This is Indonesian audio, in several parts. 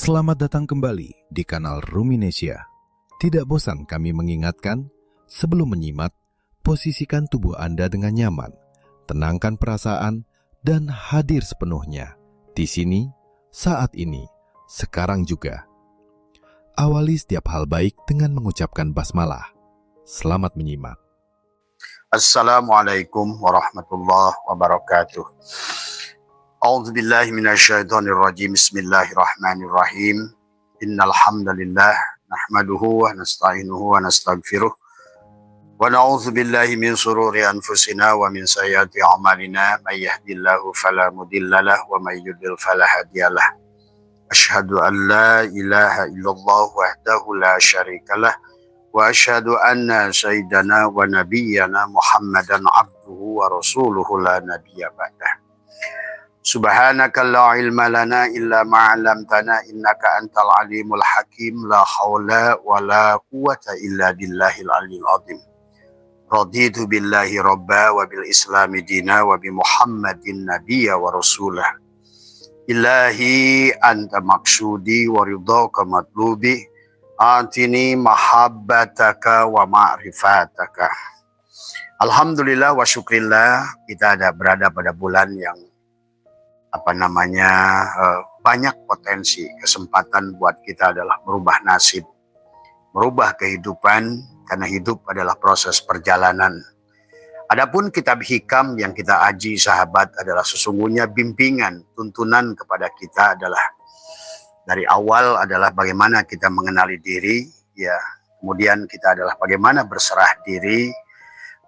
Selamat datang kembali di kanal Ruminesia. Tidak bosan kami mengingatkan, sebelum menyimak, posisikan tubuh Anda dengan nyaman, tenangkan perasaan, dan hadir sepenuhnya. Di sini, saat ini, sekarang juga. Awali setiap hal baik dengan mengucapkan basmalah. Selamat menyimak. Assalamualaikum warahmatullahi wabarakatuh. A'udzubillahi minasyaitonirrajim. Bismillahirrahmanirrahim. Innal hamdalillah nahmaduhu wa nasta'inuhu wa nastaghfiruh. Wa na'udzu billahi min shururi anfusina wa min sayyiati a'malina. May yahdihillahu fala mudhillalah wa may yudlil fala hadiyalah. Asyhadu an la ilaha illallah wahdahu la syarikalah wa asyhadu anna sayyidana wa nabiyyana Muhammadan abduhu wa rasuluhu la nabiyya ba'dah. Subhanaka la ilma lana illa ma 'allamtana innaka antal alimul hakim. La haula wa la quwwata illa billahil aliyyil azim. Raditu billahi rabba wa bil islami dina wa bi Muhammadin nabiyya wa rasulah. Ilahi anta maksudi wa ridhaka matlubi. Atini mahabbataka wa ma'rifataka. Alhamdulillah wa syukrillah, kita ada berada pada bulan yang banyak potensi, kesempatan buat kita adalah merubah nasib, merubah kehidupan, karena hidup adalah proses perjalanan. Adapun kitab hikam yang kita aji sahabat adalah sesungguhnya bimbingan, tuntunan kepada kita adalah dari awal adalah bagaimana kita mengenali diri, ya. Kemudian kita adalah bagaimana berserah diri,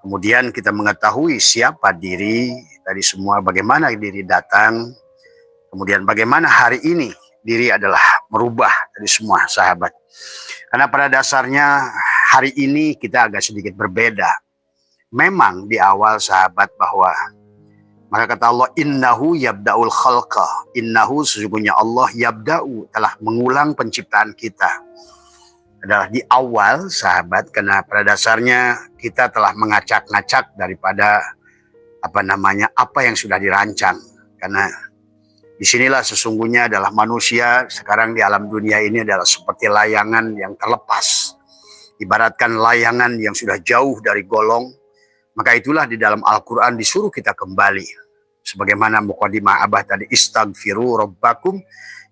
kemudian kita mengetahui siapa diri, tadi semua bagaimana diri datang, kemudian bagaimana hari ini diri adalah merubah dari semua sahabat. Karena pada dasarnya hari ini kita agak sedikit berbeda. Memang di awal sahabat bahwa maka kata Allah, innahu yabda'ul khalqa. Innahu sesungguhnya Allah yabda'u, telah mengulang penciptaan kita. Adalah di awal sahabat, karena pada dasarnya kita telah ngacak-ngacak daripada apa yang sudah dirancang. Karena disinilah sesungguhnya adalah manusia sekarang di alam dunia ini adalah seperti layangan yang terlepas. Ibaratkan layangan yang sudah jauh dari golong. Maka itulah di dalam Al-Quran disuruh kita kembali. Sebagaimana muqaddimah Abah tadi, istaghfiru rabbakum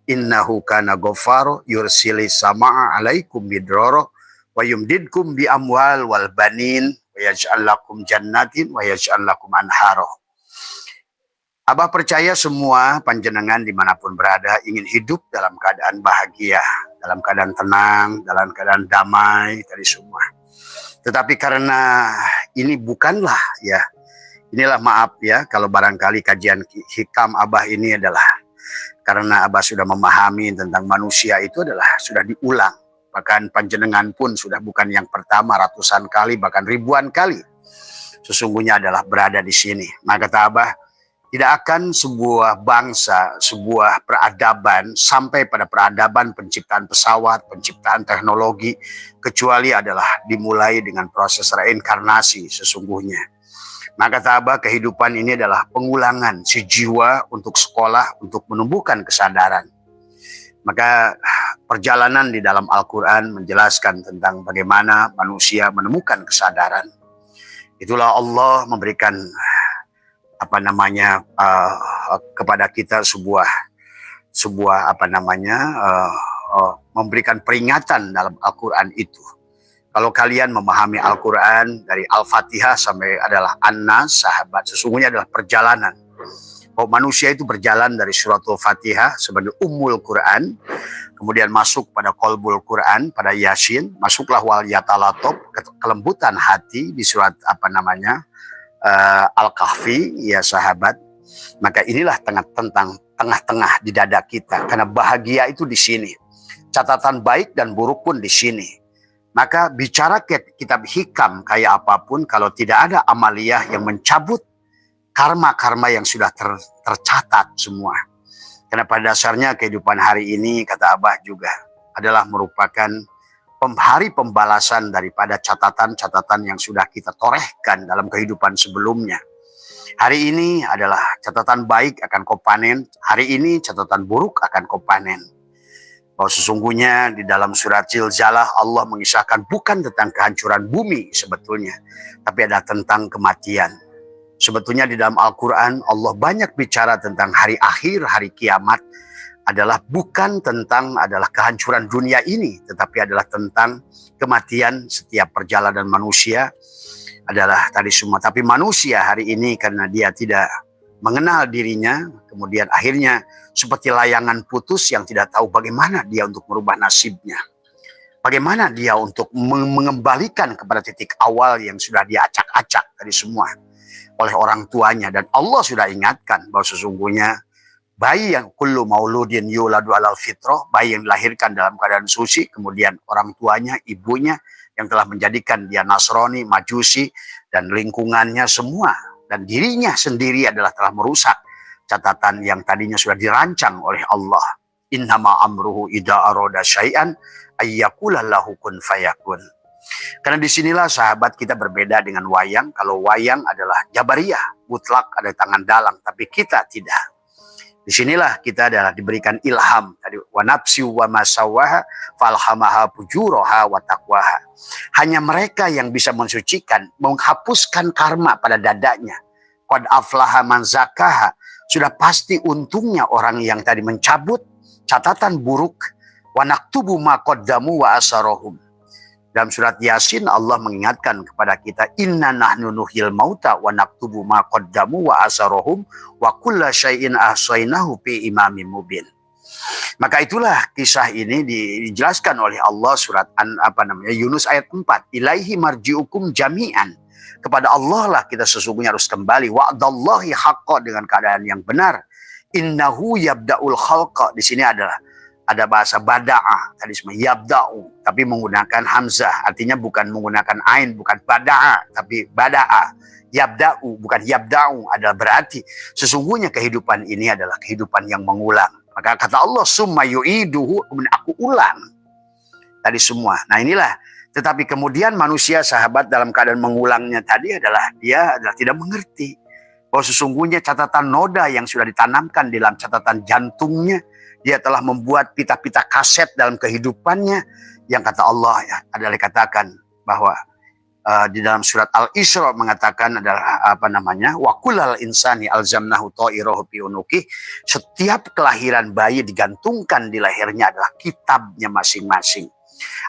innahu kana ghaffaro yursilis sama'a alaikum midrara wa yumdidkum bi amwal wal banin wa yaj'al lakum jannatin wa yaj'al lakum anhara. Abah percaya semua panjenengan dimanapun berada ingin hidup dalam keadaan bahagia, dalam keadaan tenang, dalam keadaan damai, tadi semua. Tetapi karena ini bukanlah, ya, inilah maaf ya kalau barangkali kajian hikam Abah ini adalah karena Abah sudah memahami tentang manusia itu adalah sudah diulang. Bahkan panjenengan pun sudah bukan yang pertama, ratusan kali bahkan ribuan kali sesungguhnya adalah berada di sini. Maka kata Abah, tidak akan sebuah bangsa, sebuah peradaban sampai pada peradaban penciptaan pesawat, penciptaan teknologi, kecuali adalah dimulai dengan proses reinkarnasi sesungguhnya. Maka kata Abah, kehidupan ini adalah pengulangan si jiwa untuk sekolah, untuk menumbuhkan kesadaran. Maka perjalanan di dalam Al-Quran menjelaskan tentang bagaimana manusia menemukan kesadaran. Itulah Allah memberikan kepada kita memberikan peringatan dalam Al-Quran itu. Kalau kalian memahami Al-Quran dari Al-Fatihah sampai adalah An-Nas, sahabat, sesungguhnya adalah perjalanan. Bahwa manusia itu berjalan dari surat Al-Fatihah sebagai Ummul Quran, kemudian masuk pada Qalbul Quran, pada Yasin, masuklah wal yatalatop, kelembutan hati di surat Al-Kahfi, ya sahabat. Maka inilah tentang tengah-tengah di dada kita, karena bahagia itu di sini. Catatan baik dan buruk pun di sini. Maka bicara kitab hikam kayak apapun, kalau tidak ada amaliyah yang mencabut karma-karma yang sudah tercatat semua. Karena pada dasarnya kehidupan hari ini, kata Abah juga, adalah merupakan hari pembalasan daripada catatan-catatan yang sudah kita torehkan dalam kehidupan sebelumnya. Hari ini adalah catatan baik akan kau panen, hari ini catatan buruk akan kau panen. Bahwa sesungguhnya di dalam surat Zilzalah Allah mengisahkan bukan tentang kehancuran bumi sebetulnya, tapi ada tentang kematian. Sebetulnya di dalam Al-Quran Allah banyak bicara tentang hari akhir, hari kiamat adalah bukan tentang kehancuran dunia ini, tetapi adalah tentang kematian setiap perjalanan manusia adalah tadi semua. Tapi manusia hari ini karena dia tidak mengenal dirinya, kemudian akhirnya seperti layangan putus yang tidak tahu bagaimana dia untuk merubah nasibnya. Bagaimana dia untuk mengembalikan kepada titik awal yang sudah dia acak-acak tadi semua oleh orang tuanya. Dan Allah sudah ingatkan bahwa sesungguhnya bayi yang kullu mauludin yuladu alal fitrah, bayi yang dilahirkan dalam keadaan suci, kemudian orang tuanya, ibunya yang telah menjadikan dia Nasrani, Majusi, dan lingkungannya semua, dan dirinya sendiri adalah telah merusak catatan yang tadinya sudah dirancang oleh Allah. Innama amruhu idza arada syai'an ayyakula lahu kun fayakun. Karena disinilah sahabat kita berbeda dengan wayang. Kalau wayang adalah jabariyah, mutlak ada tangan dalang, tapi kita tidak. Disinilah kita adalah diberikan ilham tadi, wa nafsi wa masawaha falhamaha fujuraha wa taqwaha. Hanya mereka yang bisa mensucikan, menghapuskan karma pada dadanya. Qad aflaha man zakaha. Sudah pasti untungnya orang yang tadi mencabut catatan buruk. Wa naktubu ma qaddamu wa asarahum. Dalam surat Yasin Allah mengingatkan kepada kita, inna nahnu nuhyil mauta wa naktubu ma qaddamu wa asarahum wa kulla syai'in ahsainahu fi imamin mubin. Maka itulah kisah ini dijelaskan oleh Allah surat Yunus ayat 4. Ilaihi marji'ukum jami'an. Kepada Allah lah kita sesungguhnya harus kembali. Wa'dallahi haqqa, dengan keadaan yang benar. Innahu yabda'ul khalqa. Di sini ada bahasa bada'a, tadi semua yabda'u, tapi menggunakan hamzah, artinya bukan menggunakan ain, bukan bada'a, tapi bada'a. Yabda'u, bukan yabda'u, adalah berarti sesungguhnya kehidupan ini adalah kehidupan yang mengulang. Maka kata Allah, summa yu'iduhu, kemudian aku ulang. Tadi semua. Nah inilah, tetapi kemudian manusia sahabat dalam keadaan mengulangnya tadi adalah dia adalah tidak mengerti bahwa sesungguhnya catatan noda yang sudah ditanamkan di dalam catatan jantungnya, dia telah membuat pita-pita kaset dalam kehidupannya yang kata Allah ya, adalah dikatakan bahwa di dalam surat Al-Isra mengatakan adalah wa kullal insani alzamnahu ta'irahu fi unuki. Setiap kelahiran bayi digantungkan di lehernya adalah kitabnya masing-masing.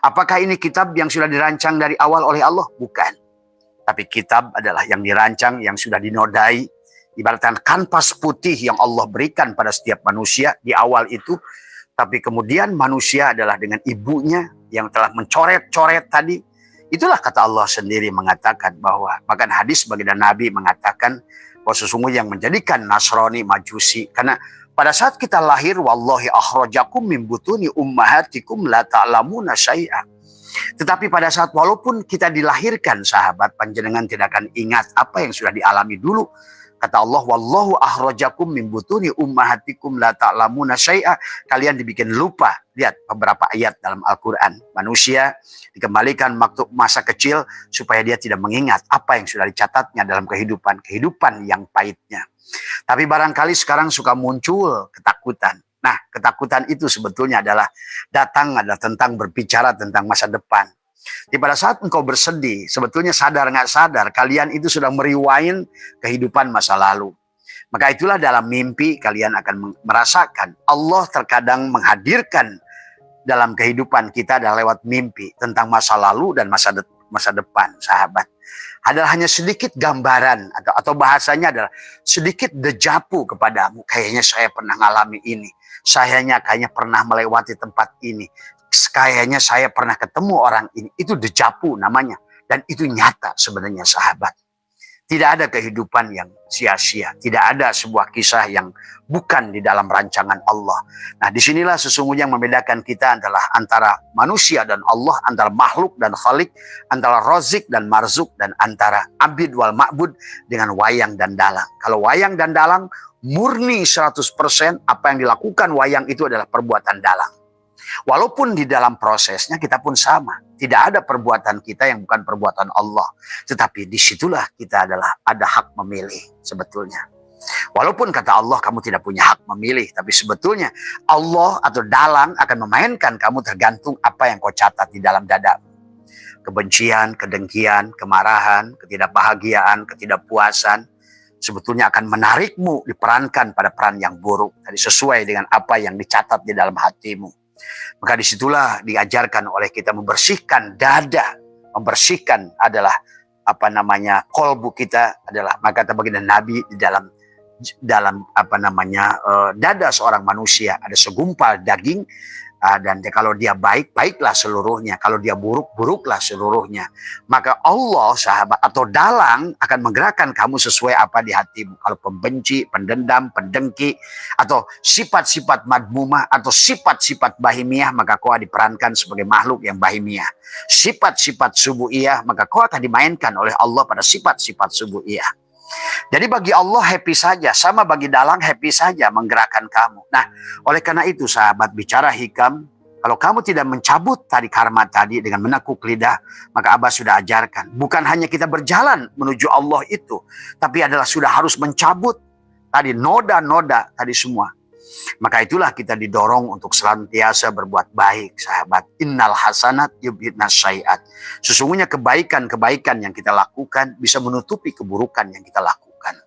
Apakah ini kitab yang sudah dirancang dari awal oleh Allah? Bukan. Tapi kitab adalah yang dirancang, yang sudah dinodai. Ibaratkan kanvas putih yang Allah berikan pada setiap manusia di awal itu. Tapi kemudian manusia adalah dengan ibunya yang telah mencoret-coret tadi. Itulah kata Allah sendiri mengatakan bahwa, bahkan hadis baginda Nabi mengatakan bahwa sesungguhnya yang menjadikan Nasrani, Majusi. Karena pada saat kita lahir, wallahi akhrajakum min butuni ummahatikum la ta'lamuna syai'a. Tetapi pada saat walaupun kita dilahirkan, sahabat, panjenengan tidak akan ingat apa yang sudah dialami dulu. Kata Allah, wallahu akhrajakum min butuni ummahatikum la ta'lamuna syai'a. Kalian dibikin lupa. Lihat beberapa ayat dalam Al-Quran. Manusia dikembalikan waktu masa kecil supaya dia tidak mengingat apa yang sudah dicatatnya dalam kehidupan yang pahitnya. Tapi barangkali sekarang suka muncul ketakutan. Nah, ketakutan itu sebetulnya adalah tentang berbicara tentang masa depan. Di pada saat engkau bersedih, sebetulnya sadar nggak sadar, kalian itu sudah meriwain kehidupan masa lalu. Maka itulah dalam mimpi kalian akan merasakan Allah terkadang menghadirkan dalam kehidupan kita adalah lewat mimpi tentang masa lalu dan masa depan, sahabat. Adalah hanya sedikit gambaran atau bahasanya adalah sedikit dejavu kepadamu. Kayaknya saya pernah mengalami ini. Kayaknya pernah melewati tempat ini. Kayaknya saya pernah ketemu orang ini. Itu dejavu namanya. Dan itu nyata sebenarnya, sahabat. Tidak ada kehidupan yang sia-sia. Tidak ada sebuah kisah yang bukan di dalam rancangan Allah. Nah, disinilah sesungguhnya yang membedakan kita adalah antara manusia dan Allah, antara makhluk dan khalik, antara rozik dan marzuk, dan antara abid wal ma'bud dengan wayang dan dalang. Kalau wayang dan dalang murni 100%, apa yang dilakukan wayang itu adalah perbuatan dalang. Walaupun di dalam prosesnya kita pun sama. Tidak ada perbuatan kita yang bukan perbuatan Allah. Tetapi disitulah kita ada hak memilih sebetulnya. Walaupun kata Allah kamu tidak punya hak memilih, tapi sebetulnya Allah atau dalang akan memainkan kamu tergantung apa yang kau catat di dalam dadamu. Kebencian, kedengkian, kemarahan, ketidakbahagiaan, ketidakpuasan sebetulnya akan menarikmu diperankan pada peran yang buruk, tadi sesuai dengan apa yang dicatat di dalam hatimu. Maka disitulah diajarkan oleh kita membersihkan dada, membersihkan adalah kolbu kita adalah, maka kata baginda Nabi di dalam dada seorang manusia ada segumpal daging. Dan kalau dia baik, baiklah seluruhnya. Kalau dia buruk, buruklah seluruhnya. Maka Allah, sahabat, atau dalang akan menggerakkan kamu sesuai apa di hatimu. Kalau pembenci, pendendam, pendengki, atau sifat-sifat madmumah, atau sifat-sifat bahimiyah, maka kau diperankan sebagai makhluk yang bahimiyah. Sifat-sifat subu'iyah, maka kau akan dimainkan oleh Allah pada sifat-sifat subu'iyah. Jadi bagi Allah happy saja, sama bagi dalang happy saja menggerakkan kamu. Nah, oleh karena itu sahabat, bicara hikam, kalau kamu tidak mencabut tadi karma tadi dengan menekuk lidah, maka Abah sudah ajarkan. Bukan hanya kita berjalan menuju Allah itu, tapi adalah sudah harus mencabut tadi noda-noda tadi semua. Maka itulah kita didorong untuk senantiasa berbuat baik, sahabat. Innal hasanat yubhidnas syai'at. Sesungguhnya kebaikan-kebaikan yang kita lakukan bisa menutupi keburukan yang kita lakukan.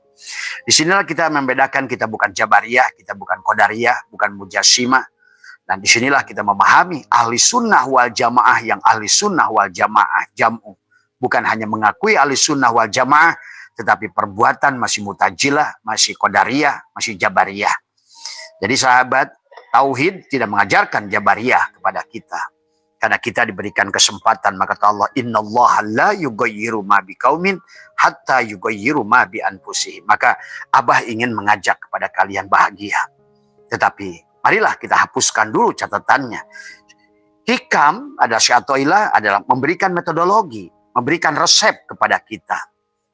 Disinilah kita membedakan, kita bukan Jabariyah, kita bukan Qadariyah, bukan Mujassimah. Dan disinilah kita memahami ahli sunnah wal jamaah yang ahli sunnah wal jamaah jam'u. Bukan hanya mengakui ahli sunnah wal jamaah, tetapi perbuatan masih mutajilah, masih Qadariyah, masih Jabariyah. Jadi sahabat, tauhid tidak mengajarkan Jabariyah kepada kita. Karena kita diberikan kesempatan, maka kata Allah, innallaha la yughayyiru ma biqaumin hatta yughayyiru ma bi anfusihim. Maka Abah ingin mengajak kepada kalian bahagia. Tetapi marilah kita hapuskan dulu catatannya. Hikam adalah syatoilah adalah memberikan metodologi, memberikan resep kepada kita.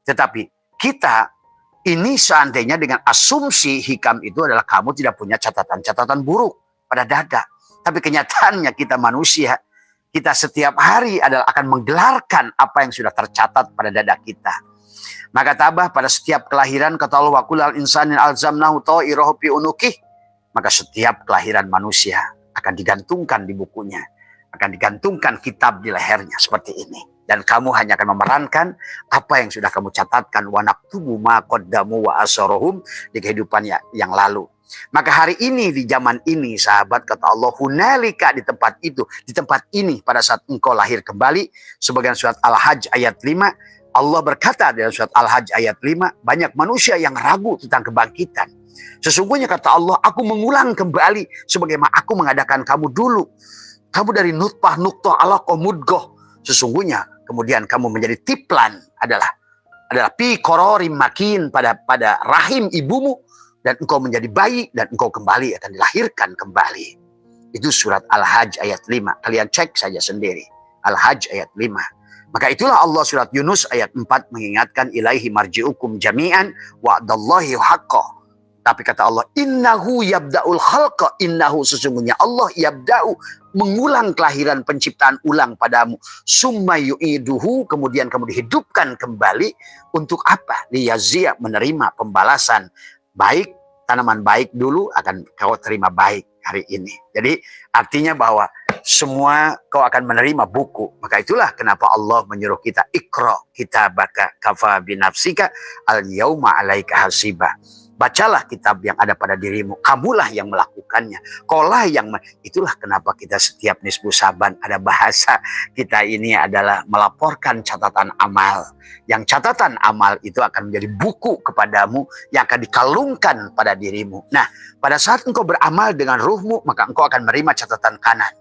Tetapi kita ini seandainya dengan asumsi hikam itu adalah kamu tidak punya catatan-catatan buruk pada dada. Tapi kenyataannya kita manusia, kita setiap hari adalah akan menggelarkan apa yang sudah tercatat pada dada kita. Maka tabah pada setiap kelahiran, kata Allah, wa kullal insanin alzamnahu ta'irahu fi unuqih. Maka setiap kelahiran manusia akan digantungkan di bukunya, akan digantungkan kitab di lehernya seperti ini. Dan kamu hanya akan memerankan apa yang sudah kamu catatkan. Wa naktubu ma qaddamu wa asarohum di kehidupan yang lalu. Maka hari ini, di zaman ini, sahabat, kata Allah, hunalika, di tempat itu, di tempat ini, pada saat engkau lahir kembali, sebagian surat Al-Hajj ayat 5, Allah berkata dalam surat Al-Hajj ayat 5, banyak manusia yang ragu tentang kebangkitan. Sesungguhnya kata Allah, aku mengulang kembali sebagaimana aku mengadakan kamu dulu. Kamu dari nutfah, nuqtah, alaqah, mudghah. Sesungguhnya kemudian kamu menjadi tiplan adalah pi qararim makin pada rahim ibumu, dan engkau menjadi bayi dan engkau kembali akan dilahirkan kembali. Itu surat Al-Hajj ayat 5. Kalian cek saja sendiri. Al-Hajj ayat 5. Maka itulah Allah surat Yunus ayat 4 mengingatkan ilaihi marji'ukum jami'an wa'dallahi haqqah. Tapi kata Allah, innahu yabda'ul khalqa, innahu sesungguhnya Allah yabda'u, mengulang kelahiran penciptaan ulang padamu. Summa yu'iduhu, kemudian kamu dihidupkan kembali. Untuk apa? Liyazia, menerima pembalasan. Baik, tanaman baik dulu akan kau terima baik hari ini. Jadi artinya bahwa semua kau akan menerima buku. Maka itulah kenapa Allah menyuruh kita, Iqra kitabaka kafa binafsika al-yawma alaika hasiba. Bacalah kitab yang ada pada dirimu. Kamulah yang melakukannya. Kaulah yang... Itulah kenapa kita setiap nisbu saban ada bahasa kita ini adalah melaporkan catatan amal. Yang catatan amal itu akan menjadi buku kepadamu yang akan dikalungkan pada dirimu. Nah, pada saat engkau beramal dengan ruhmu, maka engkau akan menerima catatan kanan.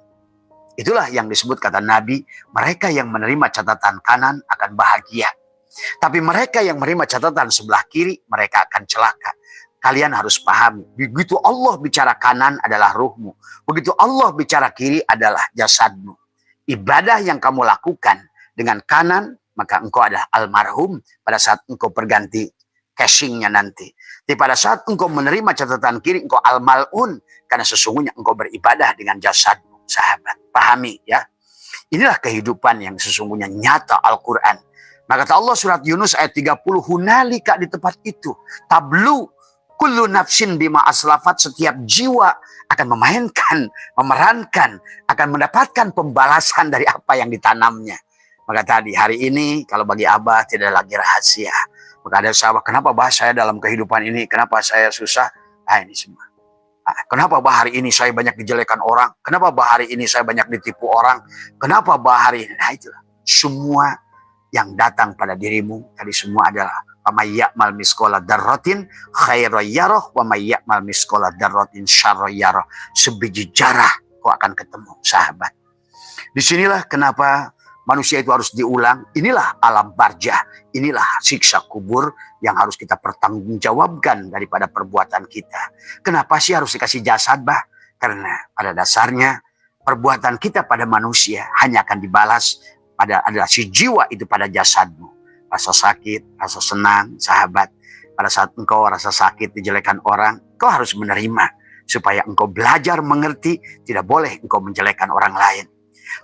Itulah yang disebut kata Nabi, mereka yang menerima catatan kanan akan bahagia. Tapi mereka yang menerima catatan sebelah kiri, mereka akan celaka. Kalian harus pahami, begitu Allah bicara kanan adalah ruhmu. Begitu Allah bicara kiri adalah jasadmu. Ibadah yang kamu lakukan dengan kanan, maka engkau adalah almarhum pada saat engkau berganti cashingnya nanti. Tapi pada saat engkau menerima catatan kiri, engkau al-mal'un. Karena sesungguhnya engkau beribadah dengan jasadmu, sahabat. Pahami ya. Inilah kehidupan yang sesungguhnya nyata Al-Quran. Maka kata Allah surat Yunus ayat 30, hunalika, di tempat itu, tablu, Kullu nafsin bima aslafat, setiap jiwa akan memerankan, akan mendapatkan pembalasan dari apa yang ditanamnya. Maka tadi, hari ini kalau bagi Abah tidak lagi rahasia. Maka ada sahabat, kenapa Bah saya dalam kehidupan ini, kenapa saya susah? Ini semua. Kenapa Bah hari ini saya banyak dijelekan orang? Kenapa Bah hari ini saya banyak ditipu orang? Kenapa Bah hari ini? Itulah. Semua yang datang pada dirimu, tadi semua adalah Wamayyamal miskola darrotin khairoyyaroh, wamayyamal miskola darrotin syarroyyaroh. Sebiji jarah kau akan ketemu, sahabat. Disinilah kenapa manusia itu harus diulang. Inilah alam barzah, inilah siksa kubur yang harus kita pertanggungjawabkan daripada perbuatan kita. Kenapa sih harus dikasih jasad, Bah? Karena pada dasarnya perbuatan kita pada manusia hanya akan dibalas adalah si jiwa itu pada jasadmu. Rasa sakit, rasa senang, sahabat. Pada saat engkau rasa sakit, dijelekan orang, kau harus menerima. Supaya engkau belajar mengerti, tidak boleh engkau menjelekan orang lain.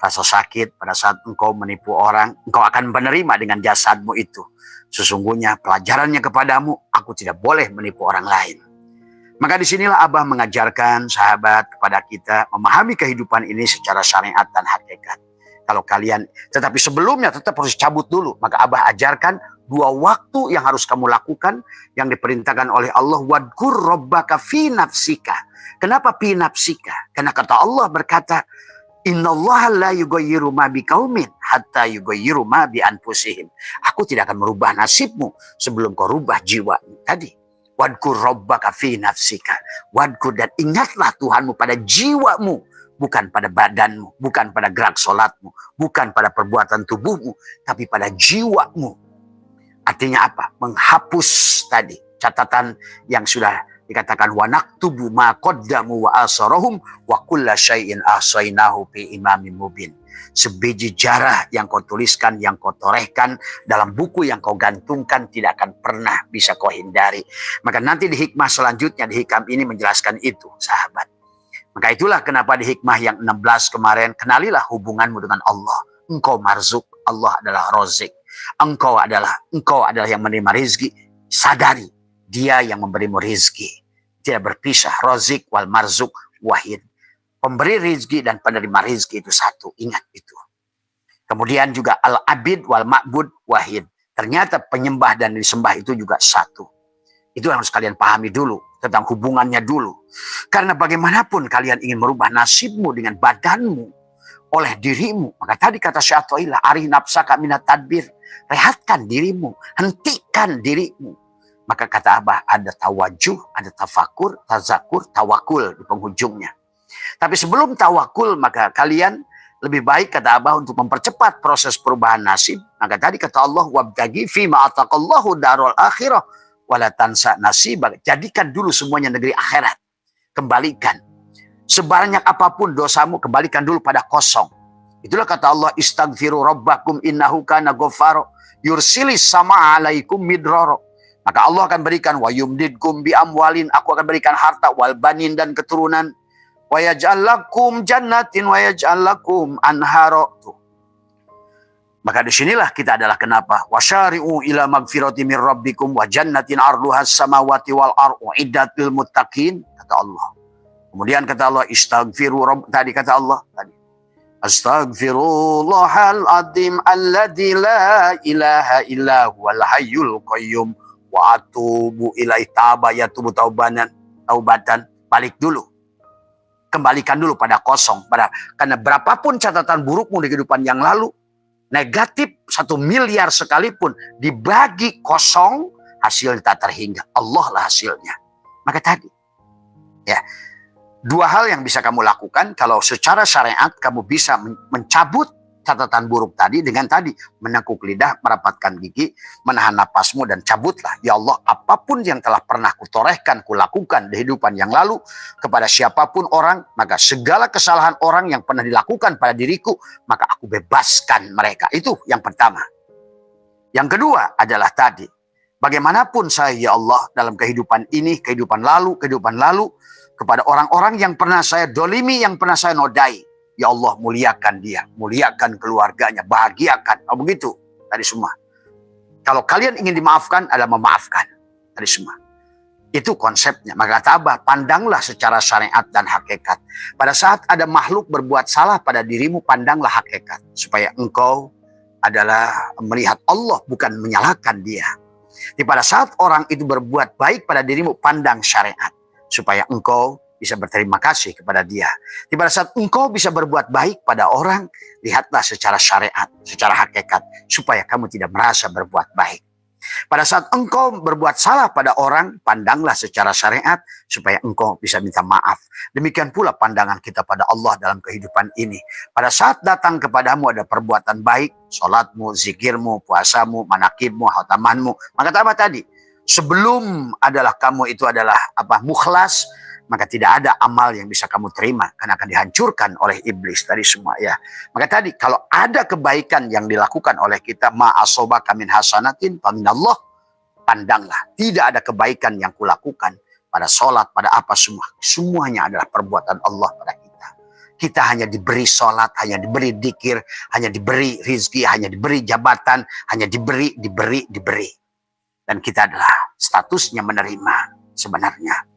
Rasa sakit pada saat engkau menipu orang, engkau akan menerima dengan jasadmu itu. Sesungguhnya pelajarannya kepadamu, aku tidak boleh menipu orang lain. Maka disinilah Abah mengajarkan sahabat kepada kita memahami kehidupan ini secara syariat dan hakikat. Kalau kalian, tetapi sebelumnya tetap harus cabut dulu. Maka Abah ajarkan 2 waktu yang harus kamu lakukan yang diperintahkan oleh Allah. Wadkur rabbaka fi nafsika. Kenapa fi nafsika? Karena kata Allah berkata, Innallaha la yughayyiru ma biqaumin hatta yughayyiru ma bi anfusihim. Aku tidak akan merubah nasibmu sebelum kau rubah jiwa tadi. Wadkur rabbaka fi nafsika. Wadkur, dan ingatlah Tuhanmu pada jiwamu. Bukan pada badanmu, bukan pada gerak sholatmu, bukan pada perbuatan tubuhmu, tapi pada jiwamu. Artinya apa? Menghapus tadi catatan yang sudah dikatakan wa naktubu ma qaddamu wa asarahum wa kulla syai'in ahsainahu fi imamin mubin. Sebiji jarah yang kau tuliskan, yang kau torehkan dalam buku yang kau gantungkan tidak akan pernah bisa kau hindari. Maka nanti di hikmah selanjutnya, di hikam ini menjelaskan itu, sahabat. Maka itulah kenapa di hikmah yang 16 kemarin, kenalilah hubunganmu dengan Allah. Engkau marzuk, Allah adalah rozik. Engkau adalah yang menerima rizki. Sadari, dia yang memberimu rizki. Tidak berpisah, rozik wal marzuk wahid. Pemberi rizki dan penerima rizki itu satu, ingat itu. Kemudian juga al-abid wal ma'bud wahid. Ternyata penyembah dan disembah itu juga satu. Itu yang harus kalian pahami dulu, tentang hubungannya dulu. Karena bagaimanapun kalian ingin merubah nasibmu dengan badanmu, oleh dirimu. Maka tadi kata Syekh Athaillah, arih nafsaka minat tadbir. Rehatkan dirimu, hentikan dirimu. Maka kata Abah, ada tawajuh, ada tafakur, tazakur, tawakul di penghujungnya. Tapi sebelum tawakul, maka kalian lebih baik kata Abah untuk mempercepat proses perubahan nasib. Maka tadi kata Allah, wabtagi fima ataqallahu darul akhirah wala tansa nasibak. Jadikan dulu semuanya negeri akhirat. Kembalikan. Sebanyak apapun dosamu, kembalikan dulu pada kosong. Itulah kata Allah, istaghfiru rabbakum innahu kana ghaffaro yursilis sama alaikum midraro. Maka Allah akan berikan wa yumdidkum bi amwalin, aku akan berikan harta wal banin dan keturunan. Wa yaj'al lakum jannatin wa yaj'al lakum anharo. Maka disinilah kita adalah kenapa wasyari'u ila magfirati min rabbikum wa jannatin arduhas samawati wal ardu iddatil muttaqin, kata Allah. Kemudian kata Allah, istaghfiru rabb, tadi kata Allah tadi, astaghfirullahal azim alladzi la ilaha illa huwal hayyul qayyum wa atubu ilaihi yatubu taubatan. Balik dulu, kembalikan dulu pada kosong, karena berapapun catatan burukmu di kehidupan yang lalu, negatif 1 miliar sekalipun dibagi kosong, hasilnya tak terhingga. Allah lah hasilnya. Maka tadi, ya, 2 hal yang bisa kamu lakukan kalau secara syariat kamu bisa mencabut catatan buruk tadi dengan tadi menekuk lidah, merapatkan gigi, menahan napasmu dan cabutlah. Ya Allah, apapun yang telah pernah kutorehkan, kulakukan di kehidupan yang lalu kepada siapapun orang, maka segala kesalahan orang yang pernah dilakukan pada diriku, maka aku bebaskan mereka. Itu yang pertama. Yang kedua adalah tadi, bagaimanapun saya ya Allah dalam kehidupan ini, kehidupan lalu, kepada orang-orang yang pernah saya dolimi, yang pernah saya nodai, ya Allah muliakan dia, muliakan keluarganya, bahagiakan. Oh begitu tadi semua. Kalau kalian ingin dimaafkan adalah memaafkan tadi semua. Itu konsepnya. Maka kata Abah, pandanglah secara syariat dan hakikat. Pada saat ada makhluk berbuat salah pada dirimu, pandanglah hakikat. Supaya engkau adalah melihat Allah, bukan menyalahkan dia. Jadi pada saat orang itu berbuat baik pada dirimu, pandang syariat. Supaya engkau bisa berterima kasih kepada dia. Jadi pada saat engkau bisa berbuat baik pada orang, lihatlah secara syariat, secara hakikat. Supaya kamu tidak merasa berbuat baik. Pada saat engkau berbuat salah pada orang, pandanglah secara syariat supaya engkau bisa minta maaf. Demikian pula pandangan kita pada Allah dalam kehidupan ini. Pada saat datang kepadamu ada perbuatan baik, sholatmu, zikirmu, puasamu, manakibmu, khatamanmu. Maka apa tadi? Sebelum adalah kamu itu adalah mukhlas, maka tidak ada amal yang bisa kamu terima karena akan dihancurkan oleh iblis tadi semua ya. Maka tadi kalau ada kebaikan yang dilakukan oleh kita, ma'asobaka min hasanatin faminallah, pandanglah tidak ada kebaikan yang kulakukan pada sholat, pada apa semua. Semuanya adalah perbuatan Allah pada kita. Kita hanya diberi sholat, hanya diberi dzikir, hanya diberi rizki, hanya diberi jabatan, hanya diberi. Dan kita adalah statusnya menerima sebenarnya.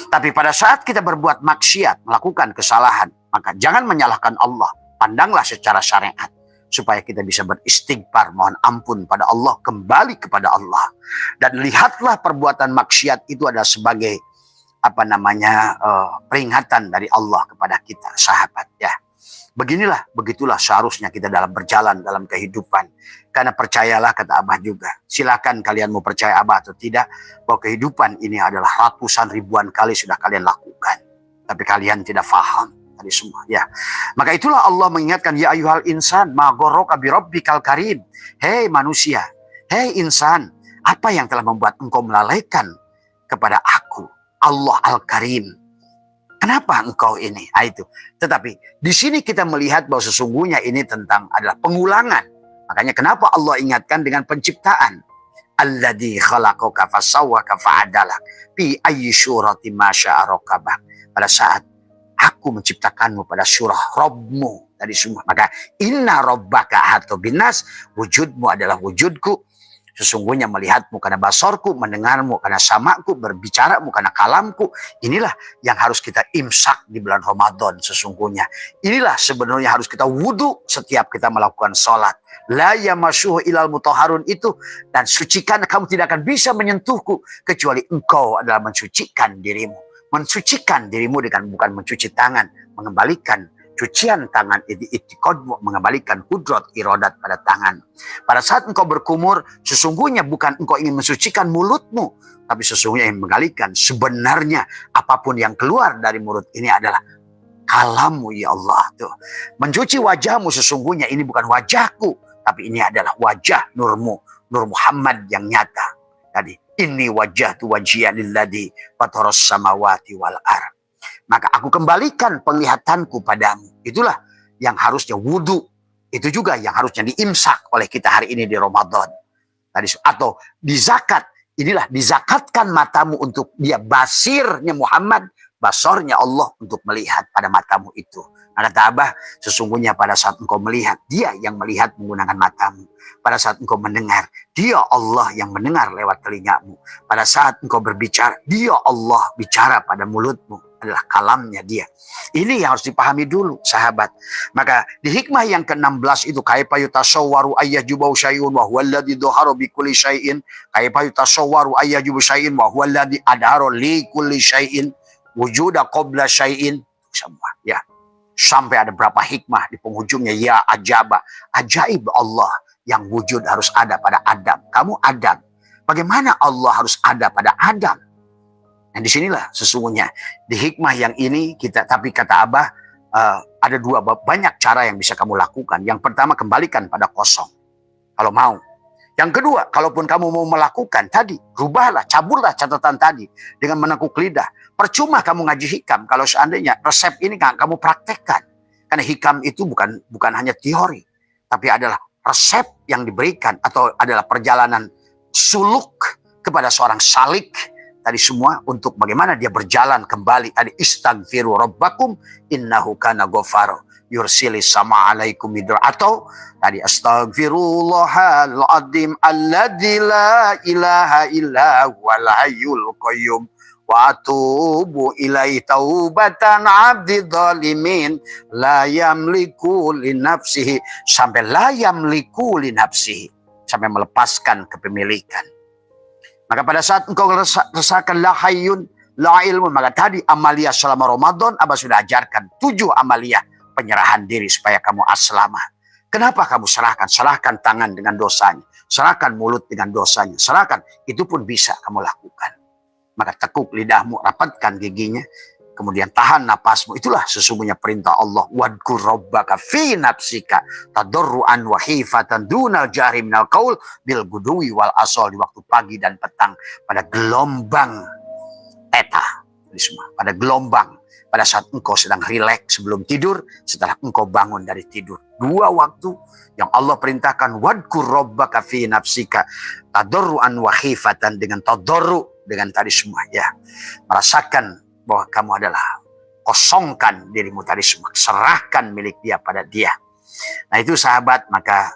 Tapi pada saat kita berbuat maksiat, melakukan kesalahan, maka jangan menyalahkan Allah. Pandanglah secara syariat. Supaya kita bisa beristighfar, mohon ampun pada Allah, kembali kepada Allah. Dan lihatlah perbuatan maksiat itu adalah sebagai peringatan dari Allah kepada kita, sahabat ya. Begitulah seharusnya kita dalam berjalan dalam kehidupan. Karena percayalah, kata Abah juga, silakan kalian mau percaya Abah atau tidak, bahwa kehidupan ini adalah ratusan ribuan kali sudah kalian lakukan. Tapi kalian tidak faham tadi semua ya. Maka itulah Allah mengingatkan, ya ayyuhal insan ma ghurraka bi rabbikal karim. Hei manusia, hei insan, apa yang telah membuat engkau melalaikan kepada aku, Allah Al-Karim? Kenapa engkau ini? Itu. Tetapi di sini kita melihat bahwa sesungguhnya ini adalah pengulangan. Makanya kenapa Allah ingatkan dengan penciptaan? Alladzi khalaqaka fasawwaka fa'adalak fi ayyi syuratin ma syaa rakabak. Pada saat aku menciptakanmu pada surah Rabbmu tadi semua. Maka inna rabbaka ahata binnas, wujudmu adalah wujudku. Sesungguhnya melihatmu karena basorku, mendengarmu karena samaku, berbicaramu karena kalamku. Inilah yang harus kita imsak di bulan Ramadan sesungguhnya. Inilah sebenarnya harus kita wudhu setiap kita melakukan sholat. La yamashuhu ilal mutahharun itu. Dan sucikan, kamu tidak akan bisa menyentuhku kecuali engkau adalah mensucikan dirimu. Mensucikan dirimu dengan bukan mencuci tangan, mengembalikan cucian tangan itikadmu, mengembalikan kudrat iradat pada tangan. Pada saat engkau berkumur, sesungguhnya bukan engkau ingin mensucikan mulutmu, tapi sesungguhnya ingin menggalikan. Sebenarnya apapun yang keluar dari mulut ini adalah kalammu ya Allah. Tuh. Mencuci wajahmu sesungguhnya ini bukan wajahku, tapi ini adalah wajah nurmu, Nur Muhammad yang nyata. Tadi, inni wajjahtu wajhiya lilladzi fataras samawati wal ardh. Maka aku kembalikan penglihatanku padamu. Itulah yang harusnya wudhu. Itu juga yang harusnya diimsak oleh kita hari ini di Ramadan. Atau di zakat. Inilah dizakatkan matamu untuk dia basirnya Muhammad. Basornya Allah untuk melihat pada matamu itu. Nah, kata Abah, sesungguhnya pada saat engkau melihat, dia yang melihat menggunakan matamu. Pada saat engkau mendengar, dia Allah yang mendengar lewat telingamu. Pada saat engkau berbicara, dia Allah bicara pada mulutmu. Adalah kalamnya dia. Ini yang harus dipahami dulu, sahabat. Maka di hikmah yang ke-16 itu, kaifa yutasawwaru ayyajubau syai'un wa huwa alladzi dhahara bi kulli syai'in. Kaifa yutasawwaru ayyajubau syai'in wa huwa alladzi adhara li kulli syai'in wujuda qabla syai'in. Semua ya. Sampai ada berapa hikmah di penghujungnya, ya ajaba, ajaib Allah yang wujud harus ada pada Adam. Kamu Adam. Bagaimana Allah harus ada pada Adam? Dan disinilah sesungguhnya di hikmah yang ini kita, tapi kata Abah ada banyak cara yang bisa kamu lakukan. Yang pertama, kembalikan pada kosong kalau mau. Yang kedua, kalaupun kamu mau melakukan tadi, rubahlah, caburlah catatan tadi dengan menekuk lidah. Percuma kamu ngaji hikam kalau seandainya resep ini kamu praktekkan. Karena hikam itu bukan hanya teori, tapi adalah resep yang diberikan atau adalah perjalanan suluk kepada seorang salik tadi semua untuk bagaimana dia berjalan kembali. Tadi istaghfiru rabbakum innahu kana ghafara. yursilis sama alaikum midra. Atau tadi astaghfirullahaladzim alladzi la ilaha illa huwal hayyul qayyum wa atubu ilaihi taubatan abdi dzalimin la yamliku li nafsihi, sampai la yamliku li nafsihi, sampai melepaskan kepemilikan. Maka pada saat engkau rasakan la hayyun la ilmun, maka tadi amalia selama Ramadan Abah sudah ajarkan 7 amalia penyerahan diri supaya kamu aslama. Kenapa kamu serahkan? Serahkan tangan dengan dosanya, serahkan mulut dengan dosanya, serahkan, itu pun bisa kamu lakukan. Maka tekuk lidahmu, rapatkan giginya, kemudian tahan napasmu. Itulah sesungguhnya perintah Allah. Wadkur rabbaka fi nafsika tadarruan wa khifatan dunal jahri minal qaul bil guduwi wal asal, di waktu pagi dan petang, pada gelombang teta, pada gelombang, pada saat engkau sedang rileks sebelum tidur, setelah engkau bangun dari tidur. 2 waktu yang Allah perintahkan, wadkur rabbaka fi nafsika tadarruan wa khifatan, dengan tadarru, dengan tadi semua ya, merasakan bahwa kamu adalah, kosongkan dirimu tadi semua, serahkan milik dia pada dia. Nah itu sahabat, maka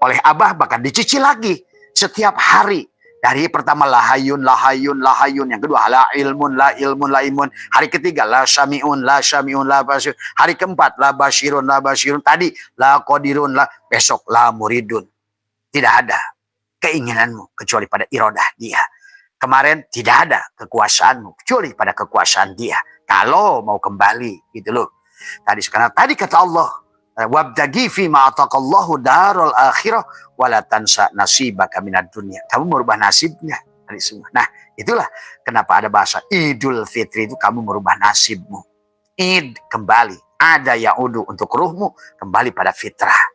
oleh Abah bahkan dicuci lagi setiap hari. Dari pertama la hayyun la hayyun la hayyun, yang kedua la ilmun la ilmun la ilmun, hari ketiga la syami'un la syami'un la basir, hari keempat la basyirun la basyirun, tadi la qadirun la, besok la muridun. Tidak ada keinginanmu kecuali pada iradah dia. Kemarin tidak ada kekuasaanmu kecuali pada kekuasaan dia. Kalau mau kembali gitu loh. Tadi kata Allah, wabtaghi fi ma ataqallahu darul akhirah wala tansa nasibaka minad dunya. Kamu merubah nasibnya tadi semua. Nah, itulah kenapa ada bahasa Idul Fitri, itu kamu merubah nasibmu. Id, kembali. Ada ya'udu, untuk ruhmu kembali pada fitrah.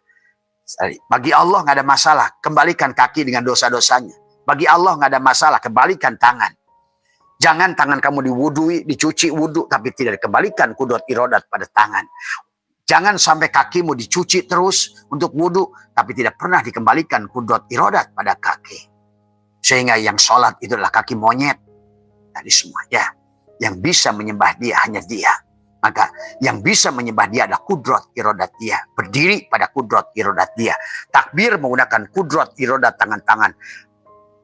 Bagi Allah nggak ada masalah, kembalikan kaki dengan dosa-dosanya. Bagi Allah nggak ada masalah, kembalikan tangan. Jangan tangan kamu diwudui, dicuci wudhu, tapi tidak dikembalikan kudrat iradat pada tangan. Jangan sampai kakimu dicuci terus untuk wudhu, tapi tidak pernah dikembalikan kudrat iradat pada kaki. Sehingga yang sholat itu adalah kaki monyet. Tadi semua ya. Yang bisa menyembah dia hanya dia. Maka yang bisa menyembah dia adalah kudrat iradat dia. Berdiri pada kudrat iradat dia. Takbir menggunakan kudrat iradat tangan-tangan.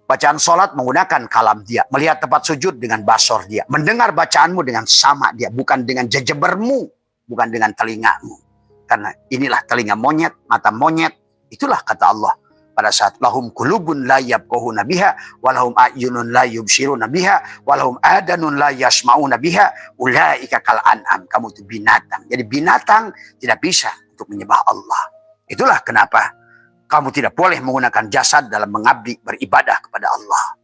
Bacaan sholat menggunakan kalam dia. Melihat tempat sujud dengan basor dia. Mendengar bacaanmu dengan sama dia. Bukan dengan jejebermu. Bukan dengan telingamu. Karena inilah telinga monyet, mata monyet. Itulah kata Allah. Pada saat lahum kulubun la yabqahuna biha. Walahum a'yunun la yubsiruna biha. Walahum adanun la yasma'una biha. Ulaika kal an'am. Kamu itu binatang. Jadi binatang tidak bisa untuk menyembah Allah. Itulah kenapa kamu tidak boleh menggunakan jasad dalam mengabdi beribadah kepada Allah.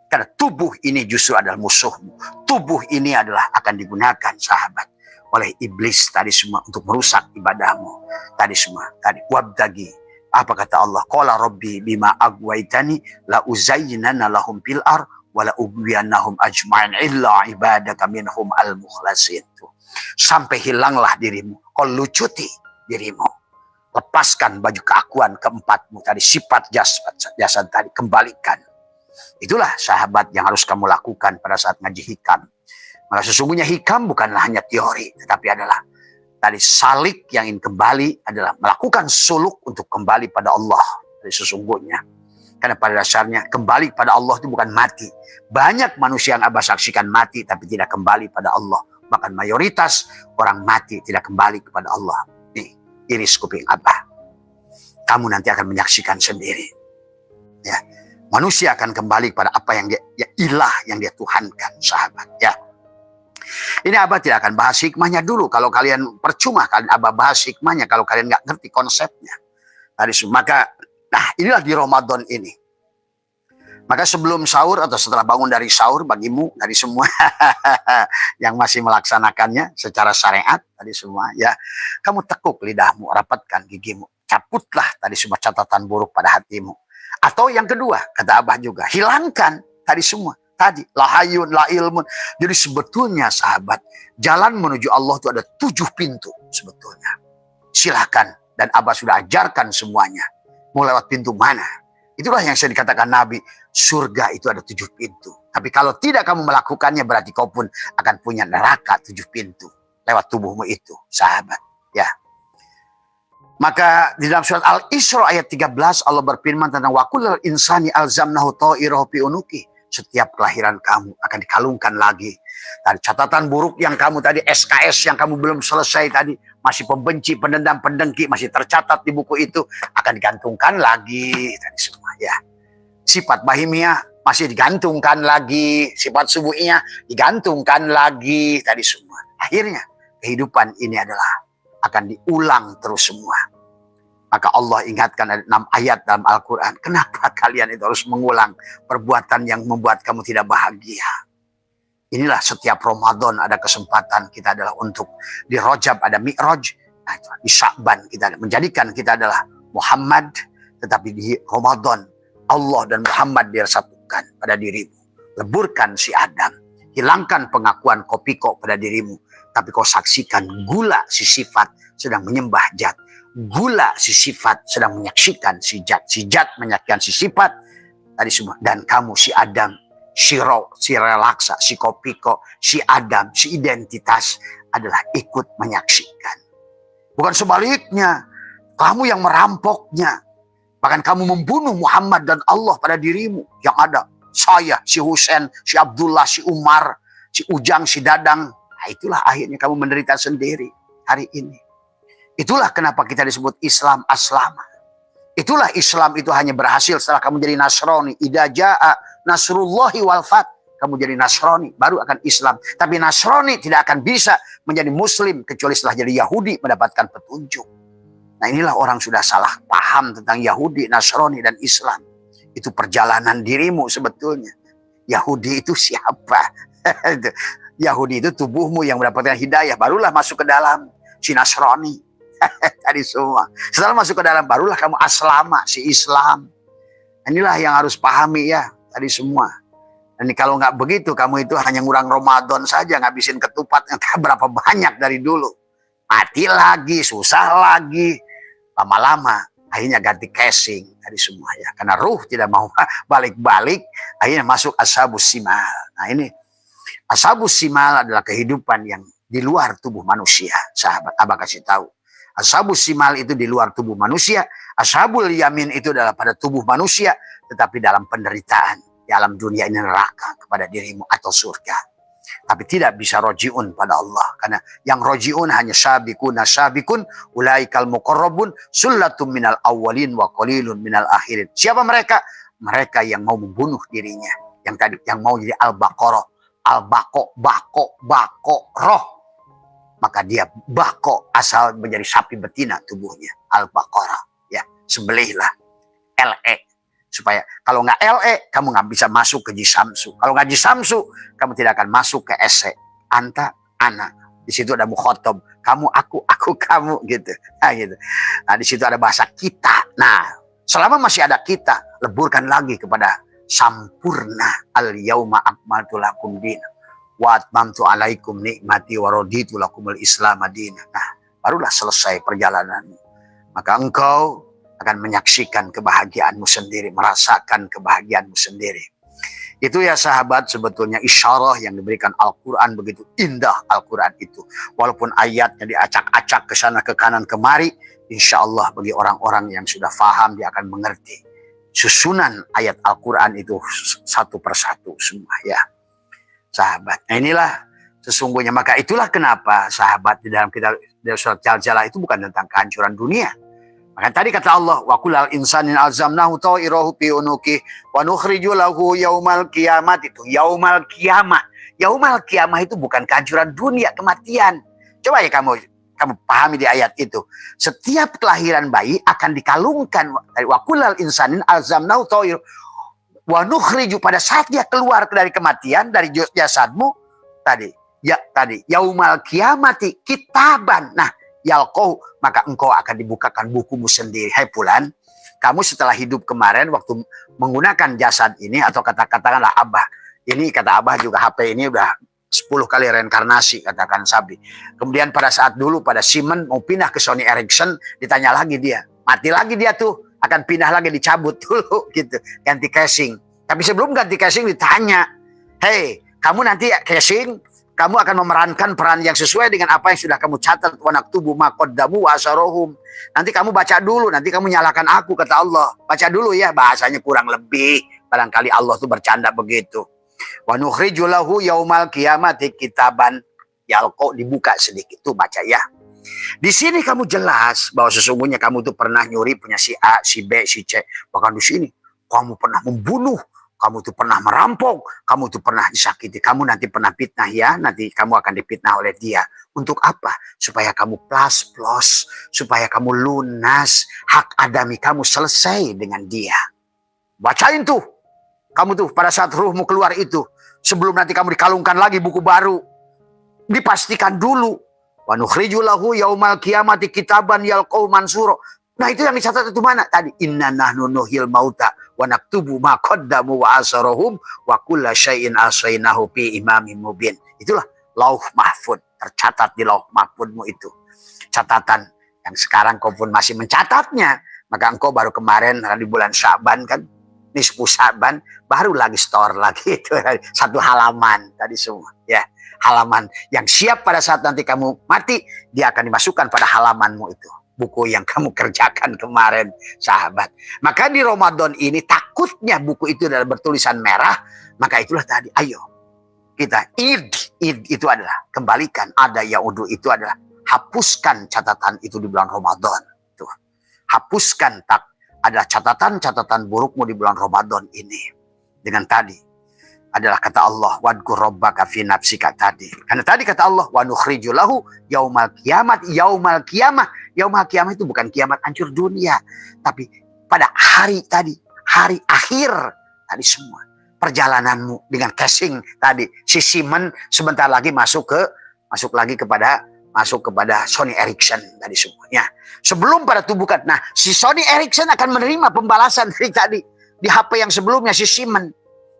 Karena tubuh ini justru adalah musuhmu. Tubuh ini adalah akan digunakan sahabat oleh iblis tadi semua untuk merusak ibadahmu. Tadi semua. Tadi wabtagi. Apa kata Allah? Qala rabbi bima agwaitani la uzayyinanna lahum fil ar wa la ubwiyannahum ajma'in illa ibadaka minhum al mukhlasin. Sampai hilanglah dirimu. Kau lucuti dirimu. Lepaskan baju keakuan keempatmu tadi, sifat jasad tadi, kembalikan. Itulah sahabat yang harus kamu lakukan pada saat ngaji hikam. Maka sesungguhnya hikam bukanlah hanya teori, tetapi adalah tadi salik yang ingin kembali adalah melakukan suluk untuk kembali pada Allah. Jadi sesungguhnya. Karena pada dasarnya kembali pada Allah itu bukan mati. Banyak manusia yang Abah saksikan mati tapi tidak kembali pada Allah. Bahkan mayoritas orang mati tidak kembali kepada Allah. Iris kuping Abah. Kamu nanti akan menyaksikan sendiri. Ya, manusia akan kembali pada apa yang dia, ya ilah yang dia tuhankan, sahabat. Ya, ini Abah tidak akan bahas hikmahnya dulu. Kalau kalian percuma kalian Abah bahas hikmahnya kalau kalian nggak ngerti konsepnya. Maka, inilah di Ramadan ini. Maka sebelum sahur atau setelah bangun dari sahur, bagimu dari semua yang masih melaksanakannya secara syariat tadi semua ya, kamu tekuk lidahmu, rapatkan gigimu, cabutlah tadi semua catatan buruk pada hatimu. Atau yang kedua, kata Abah juga, hilangkan tadi semua. Tadi, la hayyun, la ilmun. Jadi sebetulnya sahabat, jalan menuju Allah itu ada 7 pintu sebetulnya. Silahkan, dan Abah sudah ajarkan semuanya. Mau lewat pintu mana? Itulah yang saya dikatakan Nabi, surga itu ada 7 pintu. Tapi kalau tidak kamu melakukannya, berarti kau pun akan punya neraka 7 pintu. Lewat tubuhmu itu, sahabat. Ya. Maka di dalam surat Al-Isra ayat 13 Allah berfirman tentang wa kullal insani alzamnahu ta'irahu fi unuki. Setiap kelahiran kamu akan dikalungkan lagi. Dari catatan buruk yang kamu tadi, SKS yang kamu belum selesai tadi, masih pembenci, pendendam, pendengki, masih tercatat di buku itu, akan digantungkan lagi tadi semua ya. Sifat bahimiyah masih digantungkan lagi, sifat subuhiyah digantungkan lagi tadi semua. Akhirnya kehidupan ini adalah akan diulang terus semua. Maka Allah ingatkan ada 6 ayat dalam Al-Quran. Kenapa kalian itu harus mengulang perbuatan yang membuat kamu tidak bahagia? Inilah setiap Ramadan ada kesempatan kita adalah untuk di Rajab ada Mi'raj. Nah, di Sya'ban kita menjadikan kita adalah Muhammad. Tetapi di Ramadan Allah dan Muhammad disatukan pada dirimu. Leburkan si Adam. Hilangkan pengakuan kopiko pada dirimu. Tapi kau saksikan gula si sifat sedang menyembah zat. Gula si sifat sedang menyaksikan si zat. Si zat menyaksikan si sifat. Tadi semua. Dan kamu si Adam, si roh, si relaksa, si kopiko, si Adam, si identitas adalah ikut menyaksikan. Bukan sebaliknya. Kamu yang merampoknya. Bahkan kamu membunuh Muhammad dan Allah pada dirimu. Yang ada saya, si Husain, si Abdullah, si Umar, si Ujang, si Dadang. Nah, itulah akhirnya kamu menderita sendiri hari ini. Itulah kenapa kita disebut Islam aslama. Itulah Islam itu hanya berhasil setelah kamu jadi Nasrani. Idza jaa nasrullahi wal fath. Kamu jadi Nasrani, baru akan Islam. Tapi Nasrani tidak akan bisa menjadi Muslim kecuali setelah jadi Yahudi mendapatkan petunjuk. Nah, inilah orang sudah salah paham tentang Yahudi, Nasrani, dan Islam. Itu perjalanan dirimu sebetulnya. Yahudi itu siapa? Yahudi itu tubuhmu yang mendapatkan hidayah. Barulah masuk ke dalam si Nasrani. Tadi semua. Setelah masuk ke dalam, barulah kamu aslama, si Islam. Inilah yang harus pahami ya. Tadi semua. Dan kalau nggak begitu, kamu itu hanya ngurang Ramadan saja. Ngabisin ketupat berapa banyak dari dulu. Mati lagi, susah lagi. Lama-lama akhirnya ganti casing tadi semua ya. Karena ruh tidak mau balik-balik. Akhirnya masuk ashabus simal. Nah ini. Ashabus simal adalah kehidupan yang di luar tubuh manusia. Sahabat, Abah kasih tahu. Ashabus simal itu di luar tubuh manusia. Ashabul yamin itu adalah pada tubuh manusia. Tetapi dalam penderitaan. Di alam dunia ini neraka kepada dirimu atau surga. Tapi tidak bisa roji'un pada Allah. Karena yang roji'un hanya syabikun. Ulaikal muqarrabun. Sullatum minal awwalin wa qalilun minal akhirin. Siapa mereka? Mereka yang mau membunuh dirinya. Yang mau jadi al-baqarah. Al-bako, bako, roh. Maka dia bako asal menjadi sapi betina tubuhnya. Al-baqarah. Ya, sembelihlah. LE. Supaya kalau nggak LE, kamu nggak bisa masuk ke Jisamsu. Kalau nggak Jisamsu, kamu tidak akan masuk ke SE. Anta, anak. Di situ ada mukhotob. Kamu, aku, kamu. Gitu. Nah, gitu. Nah, di situ ada bahasa kita. Nah, selama masih ada kita, leburkan lagi kepada sampurna al-yauma akmaltu lakum dina wa atmamtu alaikum nikmati wa raditu lakumul islam madina. Nah, barulah selesai perjalananmu. Maka engkau akan menyaksikan kebahagiaanmu sendiri, merasakan kebahagiaanmu sendiri. Itu ya sahabat sebetulnya isyarah yang diberikan Al-Quran, begitu indah Al-Quran itu. Walaupun ayatnya diacak-acak ke sana ke kanan kemari, insya Allah bagi orang-orang yang sudah faham dia akan mengerti. Susunan ayat Al-Quran itu satu persatu semua ya. Sahabat. Nah inilah sesungguhnya. Maka itulah kenapa sahabat di dalam kitab surat Jaljalah itu bukan tentang kehancuran dunia. Maka tadi kata Allah, wa kullal insanin alzamnahu ta'irahu fi unuki wa nukhriju lahu yaumal qiyamah. Itu yaumal qiyamah. Yaumal qiyamah itu bukan kehancuran dunia, kematian. Coba ya kamu pahami di ayat itu. Setiap kelahiran bayi akan dikalungkan dari wa kullal insanin alzamnahu ta'irahu wa nukhriju, pada saat dia keluar dari kematian dari jasadmu tadi yaumal qiyamati kitaban. Nah, yalqau, maka engkau akan dibukakan bukumu sendiri. Hai Fulan, kamu setelah hidup kemarin waktu menggunakan jasad ini, atau katakanlah Abah, ini kata Abah juga HP ini udah 10 kali reinkarnasi, katakan Sabri. Kemudian pada saat dulu pada Siemens mau pindah ke Sony Ericsson, ditanya lagi dia, mati lagi dia tuh, akan pindah lagi, dicabut dulu gitu, ganti casing. Tapi sebelum ganti casing ditanya, hei kamu nanti casing kamu akan memerankan peran yang sesuai dengan apa yang sudah kamu catat. Wa naktubu ma qaddamu wa asarohum. Nanti kamu baca dulu, nanti kamu nyalakan aku, kata Allah. Baca dulu ya, bahasanya kurang lebih. Barangkali Allah tuh bercanda begitu. Wa nukhriju lahu yaumal qiyamati kitaban yalqa, dibuka sedikit tuh, baca ya. Di sini kamu jelas bahwa sesungguhnya kamu tuh pernah nyuri punya si A, si B, si C. Bahkan di sini kamu pernah membunuh, kamu tuh pernah merampok, kamu tuh pernah disakiti, kamu nanti pernah fitnah ya, nanti kamu akan difitnah oleh dia. Untuk apa? Supaya kamu plus, supaya kamu lunas, hak adami kamu selesai dengan dia. Bacain tuh, kamu tuh pada saat ruhmu keluar itu, sebelum nanti kamu dikalungkan lagi buku baru, dipastikan dulu. Wa nukhriju lahu yaumal qiyamati kitaban yalqau mansuro. Nah itu yang dicatat itu mana? Tadi inna nahnu nuhyil mauta wa naktubu ma qaddamu wa asarahum wa kulla syai'in ahsainahu fi imamin mubin. Itulah lauh mahfud, tercatat di lauh mahfudmu itu. Catatan yang sekarang kau pun masih mencatatnya. Maka engkau baru kemarin di bulan Syaban kan, nisfu Syaban, baru lagi store lagi itu satu halaman tadi semua ya. Halaman yang siap pada saat nanti kamu mati, dia akan dimasukkan pada halamanmu itu. Buku yang kamu kerjakan kemarin, sahabat. Maka di Ramadan ini takutnya buku itu adalah bertulisan merah. Maka itulah tadi, ayo kita id itu adalah kembalikan. Ada yaudu itu adalah hapuskan catatan itu di bulan Ramadan. Tuh. Hapuskan ada catatan-catatan burukmu di bulan Ramadan ini. Dengan tadi adalah kata Allah, wadkur rabbaka fi nafsika tadi. Karena tadi kata Allah, wa nukhriju lahu yaumal kiamat. Yaumal kiamah. Yaumal kiamah itu bukan kiamat hancur dunia. Tapi pada hari tadi, hari akhir tadi semua. Perjalananmu dengan casing tadi. Si Simon sebentar lagi masuk kepada Sony Ericsson tadi semuanya. Sebelum pada tubuhkan. Nah, si Sony Ericsson akan menerima pembalasan dari tadi. Di HP yang sebelumnya si Simon.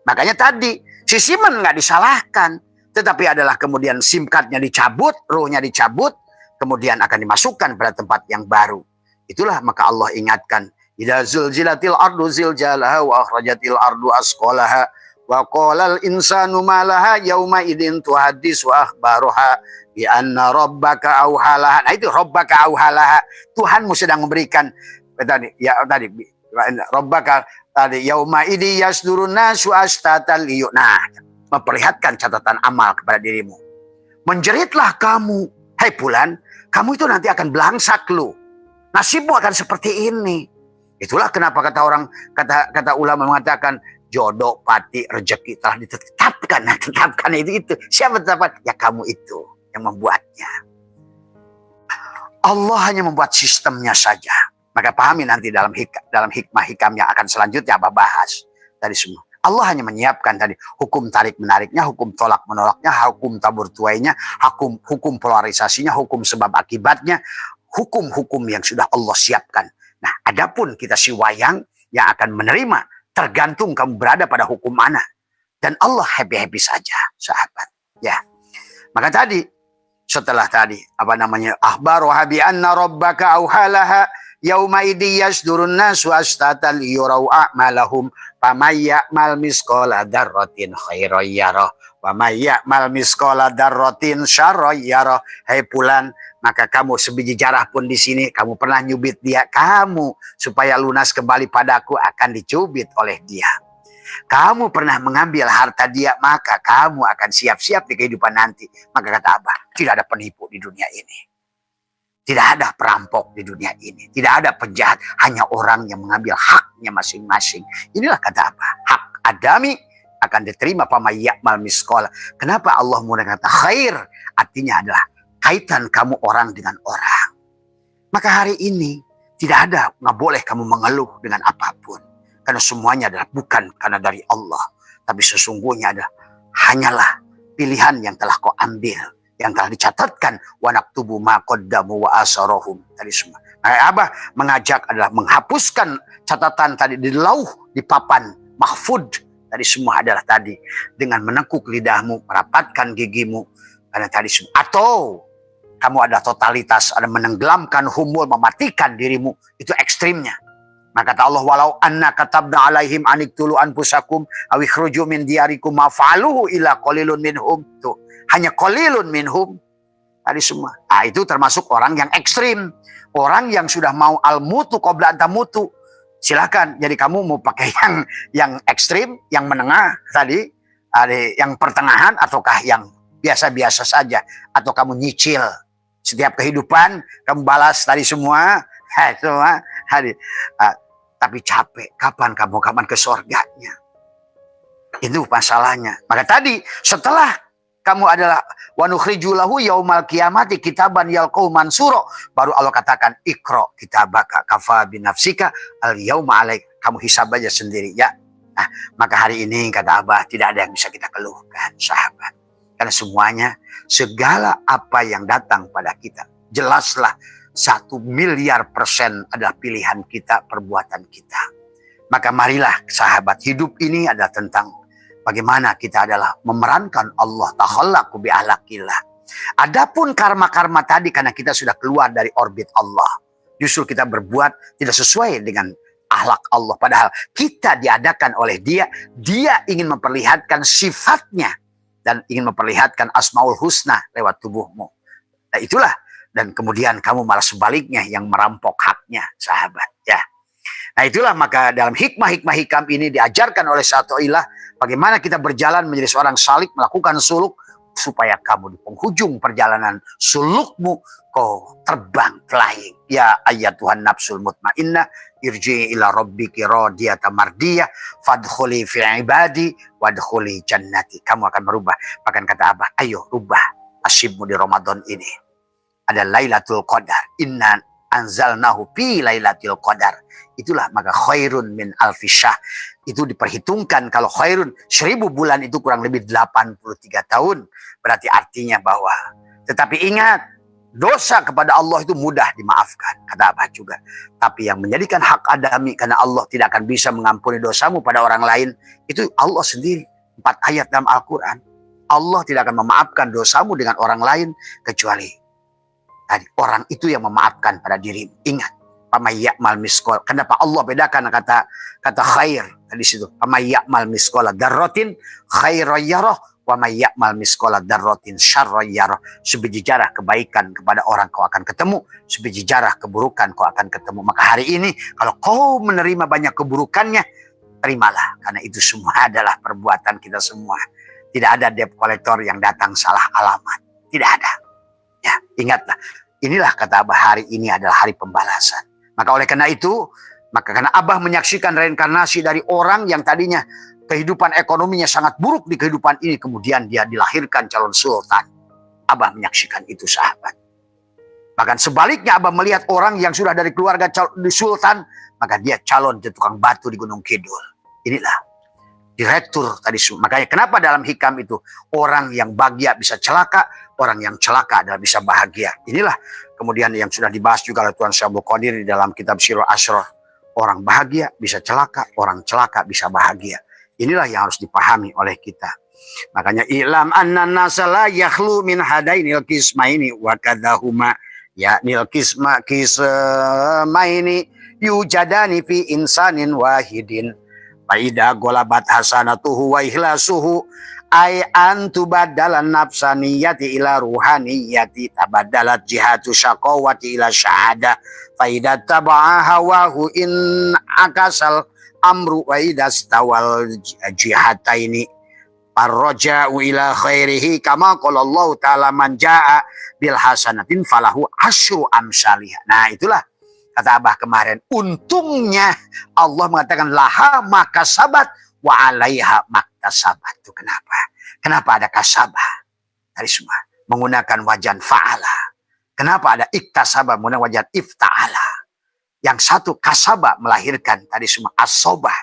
Makanya tadi, si Simon nggak disalahkan. Tetapi adalah kemudian SIM cardnya dicabut, ruhnya dicabut, kemudian akan dimasukkan pada tempat yang baru. Itulah maka Allah ingatkan. Idza zulzilatil ardu zilzalaha wa akhrajatil ardu asqalaha wa qalal insanu ma laha yauma idzin tuhaddisu akhbaruha bi anna rabbaka auhalaha. Nah itu rabbaka auhalaha. Tuhanmu sedang memberikan tadi rabbaka tadi yauma idzi yasdurun nasu astatal liyu. Nah, memperlihatkan catatan amal kepada dirimu. Menjeritlah kamu, hai bulan, kamu itu nanti akan belangsak lu. Nasibmu akan seperti ini. Itulah kenapa kata ulama mengatakan jodoh, pati, rezeki telah ditetapkan. Nah, tetapkan itu. Siapa tetapkan? Ya kamu itu yang membuatnya. Allah hanya membuat sistemnya saja. Maka pahami nanti dalam hikmah-hikam yang akan selanjutnya Abah bahas tadi semua. Allah hanya menyiapkan tadi hukum tarik menariknya, hukum tolak menolaknya, hukum tabur tuainya, hukum polarisasinya, hukum sebab akibatnya, hukum-hukum yang sudah Allah siapkan. Nah, adapun kita si wayang yang akan menerima, tergantung kamu berada pada hukum mana. Dan Allah happy-happy saja, sahabat. Ya. Maka tadi, setelah tadi, akhbaruha bi anna rabbaka auhalaha yauma idzi yasdurun nasu astatal yurau a'malahum famay ya'mal misqala dzarratin khairan yarah wa may ya'mal misqala dzarratin syarran yarah. Hai bulan, maka kamu sebiji jarah pun di sini kamu pernah nyubit dia, kamu supaya lunas kembali padaku akan dicubit oleh dia. Kamu pernah mengambil harta dia, maka kamu akan siap-siap di kehidupan nanti. Maka kata Abah, tidak ada penipu di dunia ini. Tidak ada perampok di dunia ini. Tidak ada penjahat. Hanya orang yang mengambil haknya masing-masing. Inilah kata apa? Hak adami akan diterima pamayakmal miskola. Kenapa Allah menggunakan kata khair? Artinya adalah kaitan kamu orang dengan orang. Maka hari ini tidak ada, nggak boleh kamu mengeluh dengan apapun. Karena semuanya adalah bukan karena dari Allah. Tapi sesungguhnya adalah hanyalah pilihan yang telah kau ambil. Yang telah dicatatkan wa naktubu ma qaddamu wa asarahum tadi semua. Nah, Abah mengajak adalah menghapuskan catatan tadi di lauh, di papan mahfud tadi semua adalah tadi dengan menekuk lidahmu, merapatkan gigimu karena tadi semua. Atau kamu ada totalitas, ada menenggelamkan humul, mematikan dirimu, itu ekstrimnya. Maka kata Allah, walau anna katabna alaihim aniktulu anfusakum aw ikhruju min diyarikum ma fa'aluhu illa qalilun minhum. Tuh, hanya qalilun minhum. Tadi semua. Itu termasuk orang yang ekstrim. Orang yang sudah mau al-mutu qabla an tamutu. Silakan. Jadi kamu mau pakai yang ekstrim, yang menengah tadi, yang pertengahan, ataukah yang biasa-biasa saja, atau kamu nyicil setiap kehidupan, kamu balas tadi semua, semua. Tapi capek. Kapan ke surganya? Itu masalahnya. Maka tadi setelah kamu adalah wa nukhriju lahu yaumal qiyamati kitaban yalqahu mansura, baru Allah katakan iqra kitabaka kafa binafsika al yauma alaik, kamu hisab aja sendiri ya. Nah, maka hari ini kata Abah tidak ada yang bisa kita keluhkan sahabat, karena semuanya segala apa yang datang pada kita jelaslah 1.000.000% adalah pilihan kita, perbuatan kita. Maka marilah sahabat, hidup ini adalah tentang bagaimana kita adalah memerankan Allah, takhallaqu bi ahlakillah. Adapun karma-karma tadi karena kita sudah keluar dari orbit Allah. Justru kita berbuat tidak sesuai dengan akhlak Allah. Padahal kita diadakan oleh Dia. Dia ingin memperlihatkan sifatnya dan ingin memperlihatkan asmaul husna lewat tubuhmu. Nah itulah. Dan kemudian kamu malah sebaliknya yang merampok haknya, sahabat. Ya. Nah itulah, maka dalam hikmah-hikmah hikam ini diajarkan oleh satu ilah bagaimana kita berjalan menjadi seorang salik, melakukan suluk, supaya kamu di penghujung perjalanan sulukmu kau terbang flying. Ya ayyatuhan nafsul mutmainnah irji'i ila rabbiki radiyatan mardiyah fadkhuli fi ibadi wadkhuli jannati. Kamu akan merubah. Bahkan kata Abah, ayo rubah nasibmu di Ramadan ini. Ada Lailatul Qadar. Inna anzalnahu fi Lailatul Qadar. Itulah maka khairun min alfi syahr. Itu diperhitungkan kalau khairun 1000 bulan itu kurang lebih 83 tahun. Berarti artinya bahwa, tetapi ingat, dosa kepada Allah itu mudah dimaafkan. Kata Abah juga. Tapi yang menjadikan hak adami karena Allah tidak akan bisa mengampuni dosamu pada orang lain, itu Allah sendiri. 4 ayat dalam Al-Quran. Allah tidak akan memaafkan dosamu dengan orang lain kecuali tadi orang itu yang memaafkan pada dirimu. Ingat, pamayyamal miskol. Kenapa Allah bedakan kata khair di situ? Pamayyamal miskola darrotin khairayyaroh, pamayyamal miskola darrotin syarrayyaroh. Sebiji jarah kebaikan kepada orang kau akan ketemu, sebiji jarah keburukan kau akan ketemu. Maka hari ini kalau kau menerima banyak keburukannya, terimalah, karena itu semua adalah perbuatan kita semua. Tidak ada debt collector yang datang salah alamat. Tidak ada. Ya, ingatlah, inilah kata Abah, hari ini adalah hari pembalasan. Maka oleh karena itu, maka karena Abah menyaksikan reinkarnasi dari orang yang tadinya kehidupan ekonominya sangat buruk di kehidupan ini, kemudian dia dilahirkan calon sultan. Abah menyaksikan itu, sahabat. Bahkan sebaliknya Abah melihat orang yang sudah dari keluarga sultan, maka dia calon di tukang batu di Gunung Kidul. Inilah direktur tadi. Makanya kenapa dalam hikam itu orang yang bahagia bisa celaka, orang yang celaka adalah bisa bahagia. Inilah kemudian yang sudah dibahas juga oleh Tuan Syekh Abdul Qadir di dalam kitab Sirul Asrar. Orang bahagia bisa celaka, orang celaka bisa bahagia. Inilah yang harus dipahami oleh kita. Makanya ilam anna nasa la yakhlu min hadainil qismaini wa kadahuma ya nil qismaini yujadani fi insanin wahidin. Faida golabat hasanatuhu wa ikhlasuhu ay antubadalan nafsaniyati ila ruhaniyati tabadalat jihatu syaqawati ila syahada faida taba'a hawahu in akasal amru wa idastawal jihataini parroja'u ila khairihi kama qala Allah ta'ala man ja'a bil hasanatin falahu asyru amsalih. Nah itulah kata Abah kemarin, untungnya Allah mengatakan laha makasabat wa alaiha maktasabat. Itu kenapa? Kenapa ada kasabah? Tadi semua menggunakan wajan fa'ala. Kenapa ada iktasabah menggunakan wajan ifta'ala? Yang satu kasabah melahirkan tadi semua asobah.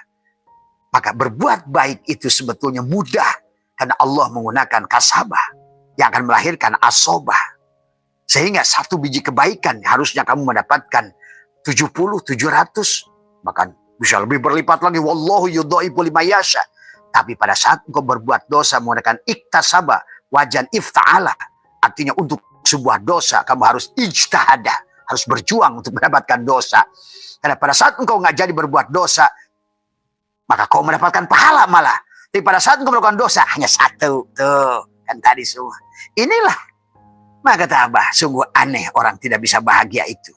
Maka berbuat baik itu sebetulnya mudah karena Allah menggunakan kasabah yang akan melahirkan asobah. Sehingga satu biji kebaikan harusnya kamu mendapatkan 70, 700, bahkan bisa lebih berlipat lagi. Wallahu yudhaifu liman yasha. Tapi pada saat engkau berbuat dosa menggunakan iktasaba, wajan ifta'ala, artinya untuk sebuah dosa kamu harus ijtihada, harus berjuang untuk mendapatkan dosa. Karena pada saat engkau nggak jadi berbuat dosa, maka kau mendapatkan pahala malah. Tapi pada saat engkau melakukan dosa hanya satu, tuh Kan tadi semua. Inilah. Maka kata Abah, sungguh aneh orang tidak bisa bahagia itu.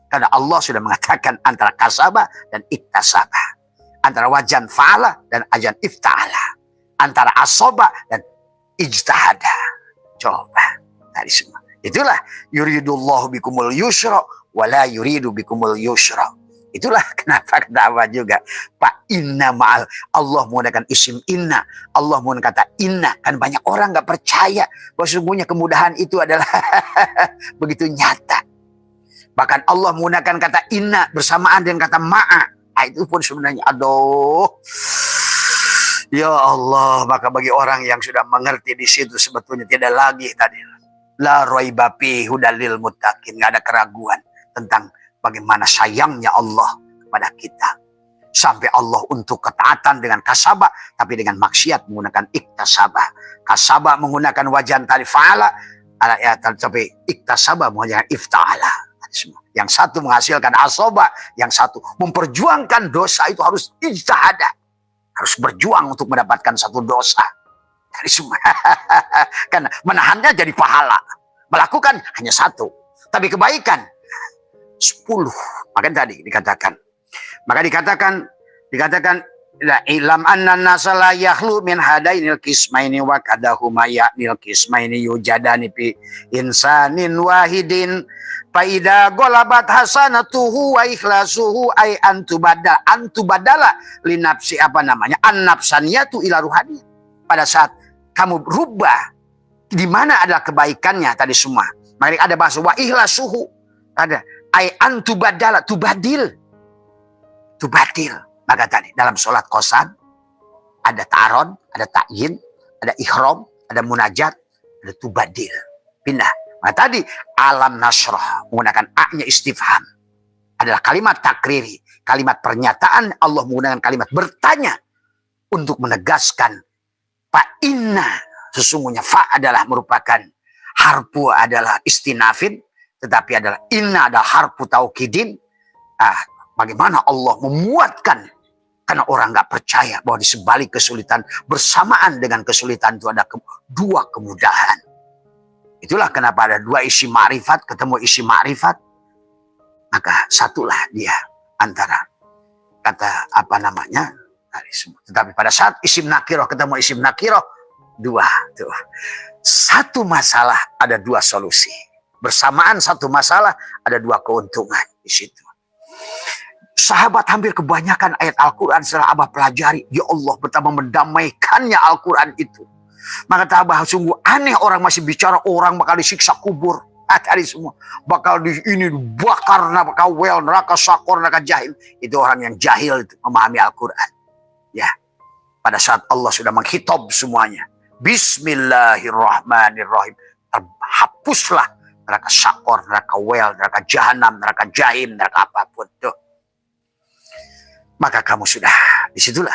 Karena Allah sudah mengatakan antara kasabah dan iktasabah. Antara wajan fa'ala dan ajan ifta'ala. Antara asoba dan ijtahada. Coba. Tadi semua. Itulah yuridullahu bikumul yusra wala yuridu bikumul yusra. Itulah kenapa kata Abah juga. Pak inna ma'al. Allah menggunakan isim inna. Allah menggunakan kata inna. Kan banyak orang gak percaya bahwa sesungguhnya kemudahan itu adalah begitu nyata. Bahkan Allah menggunakan kata inna bersamaan dengan kata ma'a. Nah, itu pun sebenarnya aduh. Ya Allah, maka bagi orang yang sudah mengerti di situ sebetulnya tidak lagi tadi. La raiba fi hudalil muttaqin. Gak ada keraguan tentang bagaimana sayangnya Allah kepada kita. Sampai Allah untuk ketaatan dengan kasabah, tapi dengan maksiat menggunakan iktasabah. Kasabah menggunakan wajan tadi fa'ala, tapi iktasabah menggunakan ifta'ala. Yang satu menghasilkan asoba, yang satu memperjuangkan dosa itu harus ijtihada. Harus berjuang untuk mendapatkan satu dosa. Dari semua. Karena menahannya jadi pahala. Melakukan hanya satu. Tapi kebaikan 10. Maka tadi dikatakan. Maka dikatakan la ilam anna nasa la yakhlu min hadainil qismaini wa kadahuma ya'nil qismaini yujadani fi insanin wahidin fa idza ghalabat hasanatuhu wa ikhlasuhu ay antubadala li nafsi an-nafsaniyatu ila ruhani. Pada saat kamu berubah di mana adalah kebaikannya tadi semua. Maka ada bahasa wa ikhlasuhu, ada ay antubadala tubadil. Maka tadi dalam sholat qasad ada ta'arud, ada ta'yin, ada ihram, ada munajat, ada tubadil. Pindah. Maka tadi alam nasrah menggunakan a-nya istifham. Adalah kalimat takriri, kalimat pernyataan. Allah menggunakan kalimat bertanya untuk menegaskan fa inna, sesungguhnya fa adalah merupakan harfu adalah istinafin, tetapi adalah inna adalah harfu taukidin. Bagaimana Allah memuatkan, karena orang nggak percaya bahwa di sebalik kesulitan bersamaan dengan kesulitan itu ada dua kemudahan. Itulah kenapa ada dua isi ma'rifat ketemu isi ma'rifat, maka satulah dia antara kata tadi semua. Tetapi pada saat isim nakiroh ketemu isim nakiroh, dua tuh. Satu masalah ada dua solusi. Bersamaan satu masalah ada dua keuntungan di situ. Sahabat hampir kebanyakan ayat Al-Quran setelah Abah pelajari. Ya Allah, betapa mendamaikannya Al-Quran itu. Maka kata Abah, sungguh aneh orang masih bicara orang bakal disiksa kubur. Tadi semua. Bakal dibakar neraka wel, neraka sakor, neraka jahil. Itu orang yang jahil itu, memahami Al-Quran. Ya. Pada saat Allah sudah menghitab semuanya. Bismillahirrahmanirrahim. Terhapuslah neraka sakor, neraka wel, neraka jahanam, neraka jahim, neraka apapun tuh. Maka kamu sudah disitulah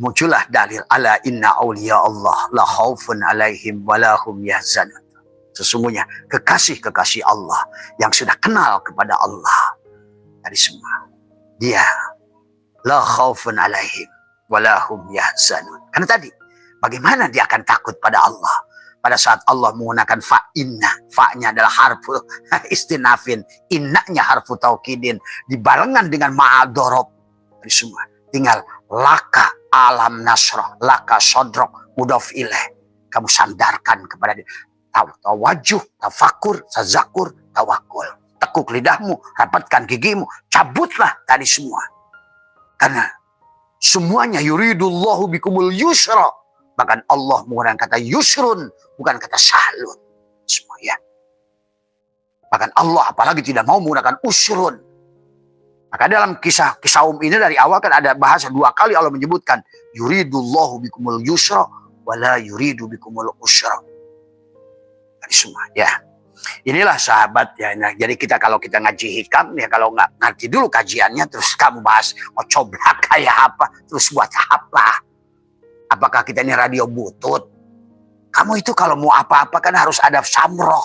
muncullah dalil ala inna awliya Allah la khaufun alaihim walahum yahzanun. Sesungguhnya kekasih-kekasih Allah yang sudah kenal kepada Allah dari semua, dia la khaufun alaihim walahum yahzanun. Karena tadi bagaimana dia akan takut pada Allah pada saat Allah menggunakan fa'inna. Fa'nya adalah harfu istinafin, innanya harfu taukidin, dibarengan dengan ma'adorob. Dari semua. Tinggal laka alam nasrah, laka sodrok, mudhof ilaih. Kamu sandarkan kepada dia. Tawajuh, tafakur, tazakur, tawakul. Tekuk lidahmu, rapatkan gigimu, cabutlah tadi semua. Karena semuanya yuridullahu bikumul yusra. Bahkan Allah menggunakan kata yusrun, bukan kata sahlun. Semua ya. Bahkan Allah apalagi tidak mau menggunakan usrun. Maka dalam kisah ini dari awal kan ada bahasa dua kali Allah menyebutkan yuridullahu bikumul yusra wala yuridu bikumul usra. Jadi semua ya. Inilah sahabat ya. Nah, jadi kalau kita ngaji hikam ya, kalau nggak ngerti dulu kajiannya terus kamu bahas coblak kayak apa, terus buat apa? Apakah kita ini radio butut? Kamu itu kalau mau apa-apa kan harus ada samroh.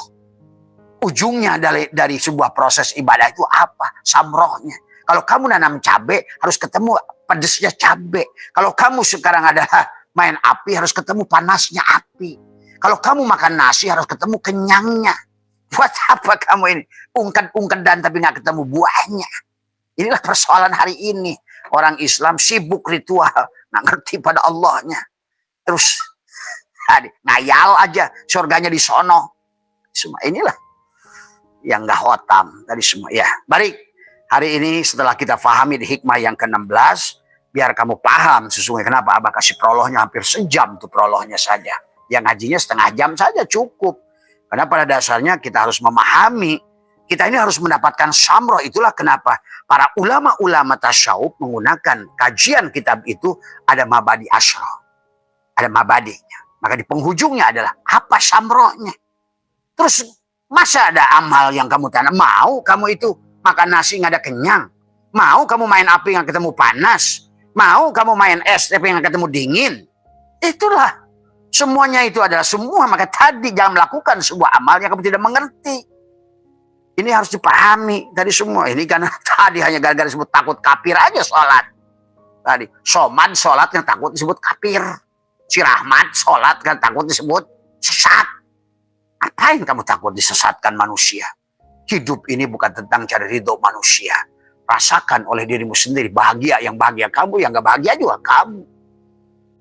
Ujungnya dari sebuah proses ibadah itu apa? Samrohnya. Kalau kamu nanam cabai harus ketemu pedesnya cabai. Kalau kamu sekarang ada main api harus ketemu panasnya api. Kalau kamu makan nasi harus ketemu kenyangnya. Buat apa kamu ini ungked-ungkedan tapi nggak ketemu buahnya? Inilah persoalan hari ini. Orang Islam sibuk ritual, nggak ngerti pada Allahnya. Terus ngayal aja, surganya di sono. Semua inilah yang nggak hotam tadi semua. Ya, baik. Hari ini setelah kita pahami di hikmah yang ke-16, biar kamu paham sesungguhnya kenapa Abah kasih prolognya hampir sejam tuh prolognya saja. Yang ngajinya setengah jam saja cukup. Karena pada dasarnya kita harus memahami, kita ini harus mendapatkan samroh. Itulah kenapa para ulama-ulama tasyawuf menggunakan kajian kitab itu ada mabadi asyroh. Ada mabadinya. Maka di penghujungnya adalah apa samrohnya. Terus masa ada amal yang kamu tanam? Mau kamu itu makan nasi nggak ada kenyang? Mau kamu main api nggak ketemu panas? Mau kamu main es tapi nggak ketemu dingin? Itulah. Semuanya itu adalah semua. Maka tadi jangan melakukan sebuah amal yang kamu tidak mengerti. Ini harus dipahami tadi semua. Ini karena tadi hanya gara-gara disebut takut kafir aja sholat. Tadi Somad sholat yang takut disebut kafir. Si Rahmat sholat kan takut disebut sesat. Apain kamu takut disesatkan manusia? Hidup ini bukan tentang cari ridho manusia. Rasakan oleh dirimu sendiri. Bahagia yang bahagia kamu, yang gak bahagia juga kamu.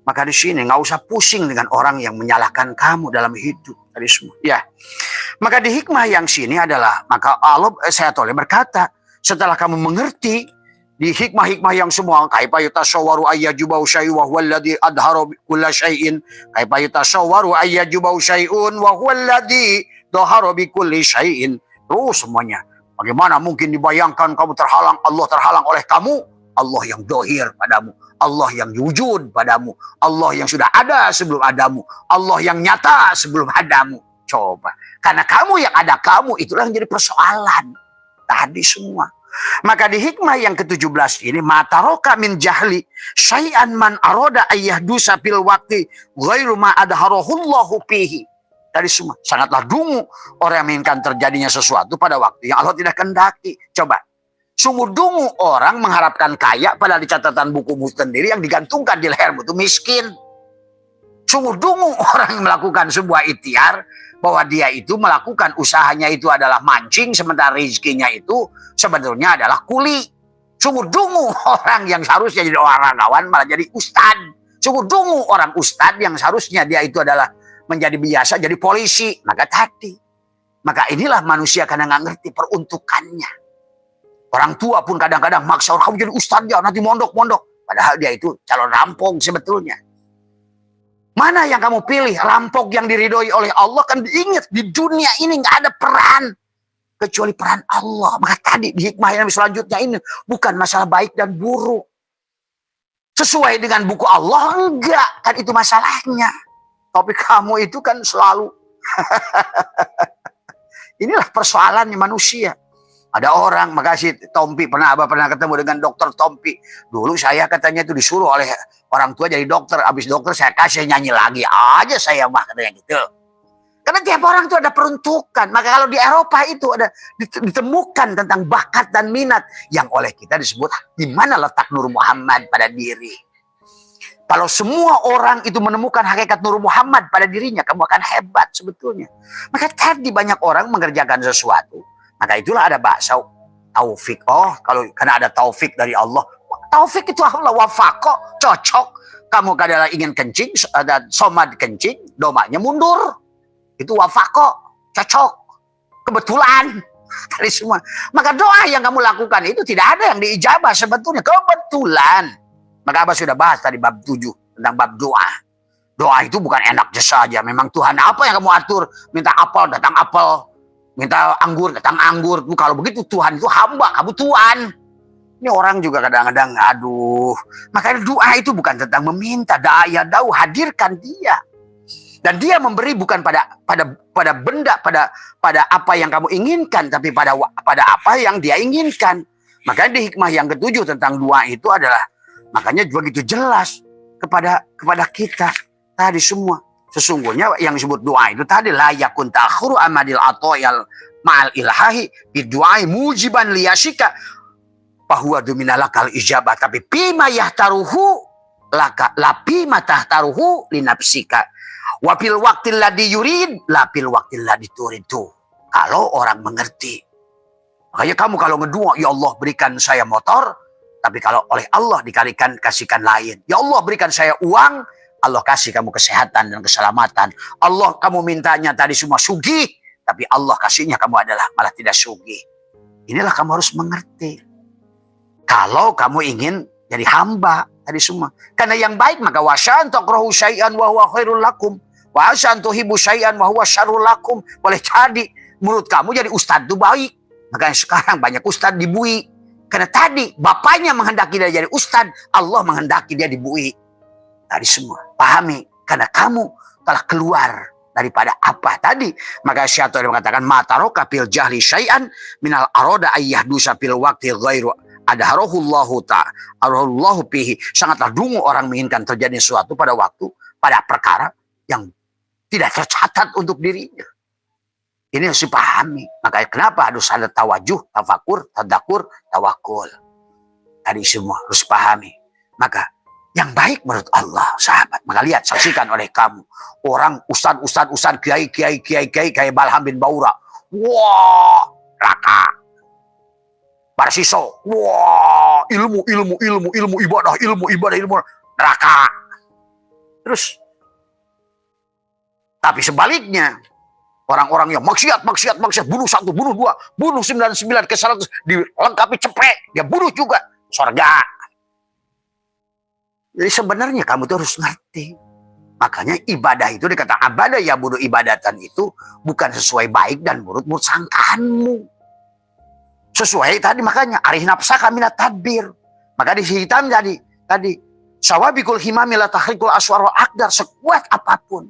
Maka di sini nggak usah pusing dengan orang yang menyalahkan kamu dalam hidup tadi semua. Ya, maka di hikmah yang sini adalah maka Allah saya toleh berkata setelah kamu mengerti di hikmah-hikmah yang semua kaifa yatasawwaru ayyajubau syai'un wa huwallazi adhara kulla syai'in kaifa yatasawwaru ayyajubau syai'un wa huwallazi dhahara bi kulli syai'in. Terus semuanya. Bagaimana mungkin dibayangkan kamu terhalang, Allah terhalang oleh kamu? Allah yang dohir padamu, Allah yang wujud padamu, Allah yang sudah ada sebelum adamu, Allah yang nyata sebelum adamu. Coba, karena kamu yang ada kamu, itulah yang jadi persoalan tadi semua. Maka di hikmah yang ke-17 ini, mataroka min jahli syai'an man aroda ayyahdusa fil waqti ghairu ma adharahullahu fihi. Tadi semua, sangatlah dungu orang yang menginginkan terjadinya sesuatu pada waktu yang Allah tidak kehendaki. Coba, sungguh dungu orang mengharapkan kaya padahal di catatan bukumu sendiri yang digantungkan di lehermu itu miskin. Sungguh dungu orang yang melakukan sebuah ikhtiar bahwa dia itu melakukan usahanya itu adalah mancing sementara rezekinya itu sebetulnya adalah kuli. Sungguh dungu orang yang seharusnya jadi olahragawan malah jadi ustad. Sungguh dungu orang ustad yang seharusnya dia itu adalah menjadi biasa jadi polisi. Maka inilah manusia karena nggak ngerti peruntukannya. Orang tua pun kadang-kadang maksa orang kamu jadi ustadz ya nanti mondok-mondok. Padahal dia itu calon rampok sebetulnya. Mana yang kamu pilih? Rampok yang diridhoi oleh Allah kan diingat di dunia ini nggak ada peran kecuali peran Allah. Maka tadi di hikmah yang selanjutnya ini bukan masalah baik dan buruk. Sesuai dengan buku Allah enggak kan itu masalahnya. Tapi kamu itu kan selalu inilah persoalannya manusia. Ada orang, makasih Tompi, Abah pernah ketemu dengan dokter Tompi. Dulu saya katanya itu disuruh oleh orang tua jadi dokter. Habis dokter saya kasih nyanyi lagi aja saya mah katanya gitu. Karena tiap orang itu ada peruntukan. Maka kalau di Eropa itu ada ditemukan tentang bakat dan minat. Yang oleh kita disebut di mana letak Nur Muhammad pada diri. Kalau semua orang itu menemukan hakikat Nur Muhammad pada dirinya, kamu akan hebat sebetulnya. Maka tadi banyak orang mengerjakan sesuatu. Maka itulah ada bahasa taufik. Oh, kalau karena ada taufik dari Allah. Taufik itu Allah wafako, cocok. Kamu kadang ingin kencing, ada somad kencing, domanya mundur. Itu wafako, cocok. Kebetulan. Tadi semua. Maka doa yang kamu lakukan itu tidak ada yang diijabah sebetulnya. Kebetulan. Maka Abah sudah bahas tadi bab 7 tentang bab doa. Doa itu bukan enak saja. Memang Tuhan apa yang kamu atur. Minta apel, datang apel. Minta anggur, datang anggur. Kalau begitu Tuhan itu hamba, kamu Tuhan. Ini orang juga kadang-kadang, aduh. Makanya doa itu bukan tentang meminta. Da'aya da'u, hadirkan dia. Dan dia memberi bukan pada benda, pada apa yang kamu inginkan. Tapi pada apa yang dia inginkan. Makanya di hikmah yang ke-7 tentang doa itu adalah, makanya begitu jelas kepada kita. Tadi semua. Sesungguhnya yang disebut doa itu tadi la yakun ta'khuru amadil atoyal ma'al ilhahi bidu'ai mujiban liyashika bahwa duminalakal ijabah. Tapi bima yahtaruhu laka lapi matah taruhu linapsika. Wafil waktil ladhi yurid, lapil waktil ladhi turidu. Kalau orang mengerti. Makanya kamu kalau ngedua, ya Allah berikan saya motor, tapi kalau oleh Allah dikalikan kasihkan lain. Ya Allah berikan saya uang, Allah kasih kamu kesehatan dan keselamatan. Allah kamu mintanya tadi semua sugih, tapi Allah kasihnya kamu adalah malah tidak sugih. Inilah kamu harus mengerti. Kalau kamu ingin jadi hamba tadi semua. Karena yang baik maka wasan takrahu syai'an wa huwa khairul lakum. Wa asan tuhibbu syai'an wa huwa syarrul lakum. Boleh jadi menurut kamu jadi ustadz itu baik. Makanya sekarang banyak ustadz dibui. Karena tadi bapaknya menghendaki dia jadi ustadz, Allah menghendaki dia dibui. Tadi semua pahami. Karena kamu telah keluar daripada apa tadi. Maka syaitan mengatakan mataroka fil jahli syai'an minal aroda ayyahdusa fil waqti ghairu adaharahullahu ta'arahullahu pihi. Sangatlah dungu orang menginginkan terjadi sesuatu pada waktu, pada perkara yang tidak tercatat untuk dirinya. Ini harus dipahami. Makanya kenapa harus ada tawajuh, tafakur, tadakur, tawakul. Tadi semua harus pahami. Maka yang baik menurut Allah, sahabat. Maka lihat, saksikan oleh kamu. Orang ustad, kiai kayak Balham bin Baura. Wah, raka. Barsiso. Wah, ilmu, ibadah, neraka. Terus. Tapi sebaliknya, orang-orang yang maksiat, bunuh 1, bunuh 2, bunuh 99 ke 100, dilengkapi cepet, dia bunuh juga, surga. Jadi sebenarnya kamu tuh harus ngerti. Makanya ibadah itu dikata abadah ya bunuh ibadatan itu bukan sesuai baik dan menurut sangkaanmu. Sesuai tadi makanya arih nafsaka minat tadbir. Maka di hitam tadi sawabikul himami la tahrikul aswar wal akdar, sekuat apapun.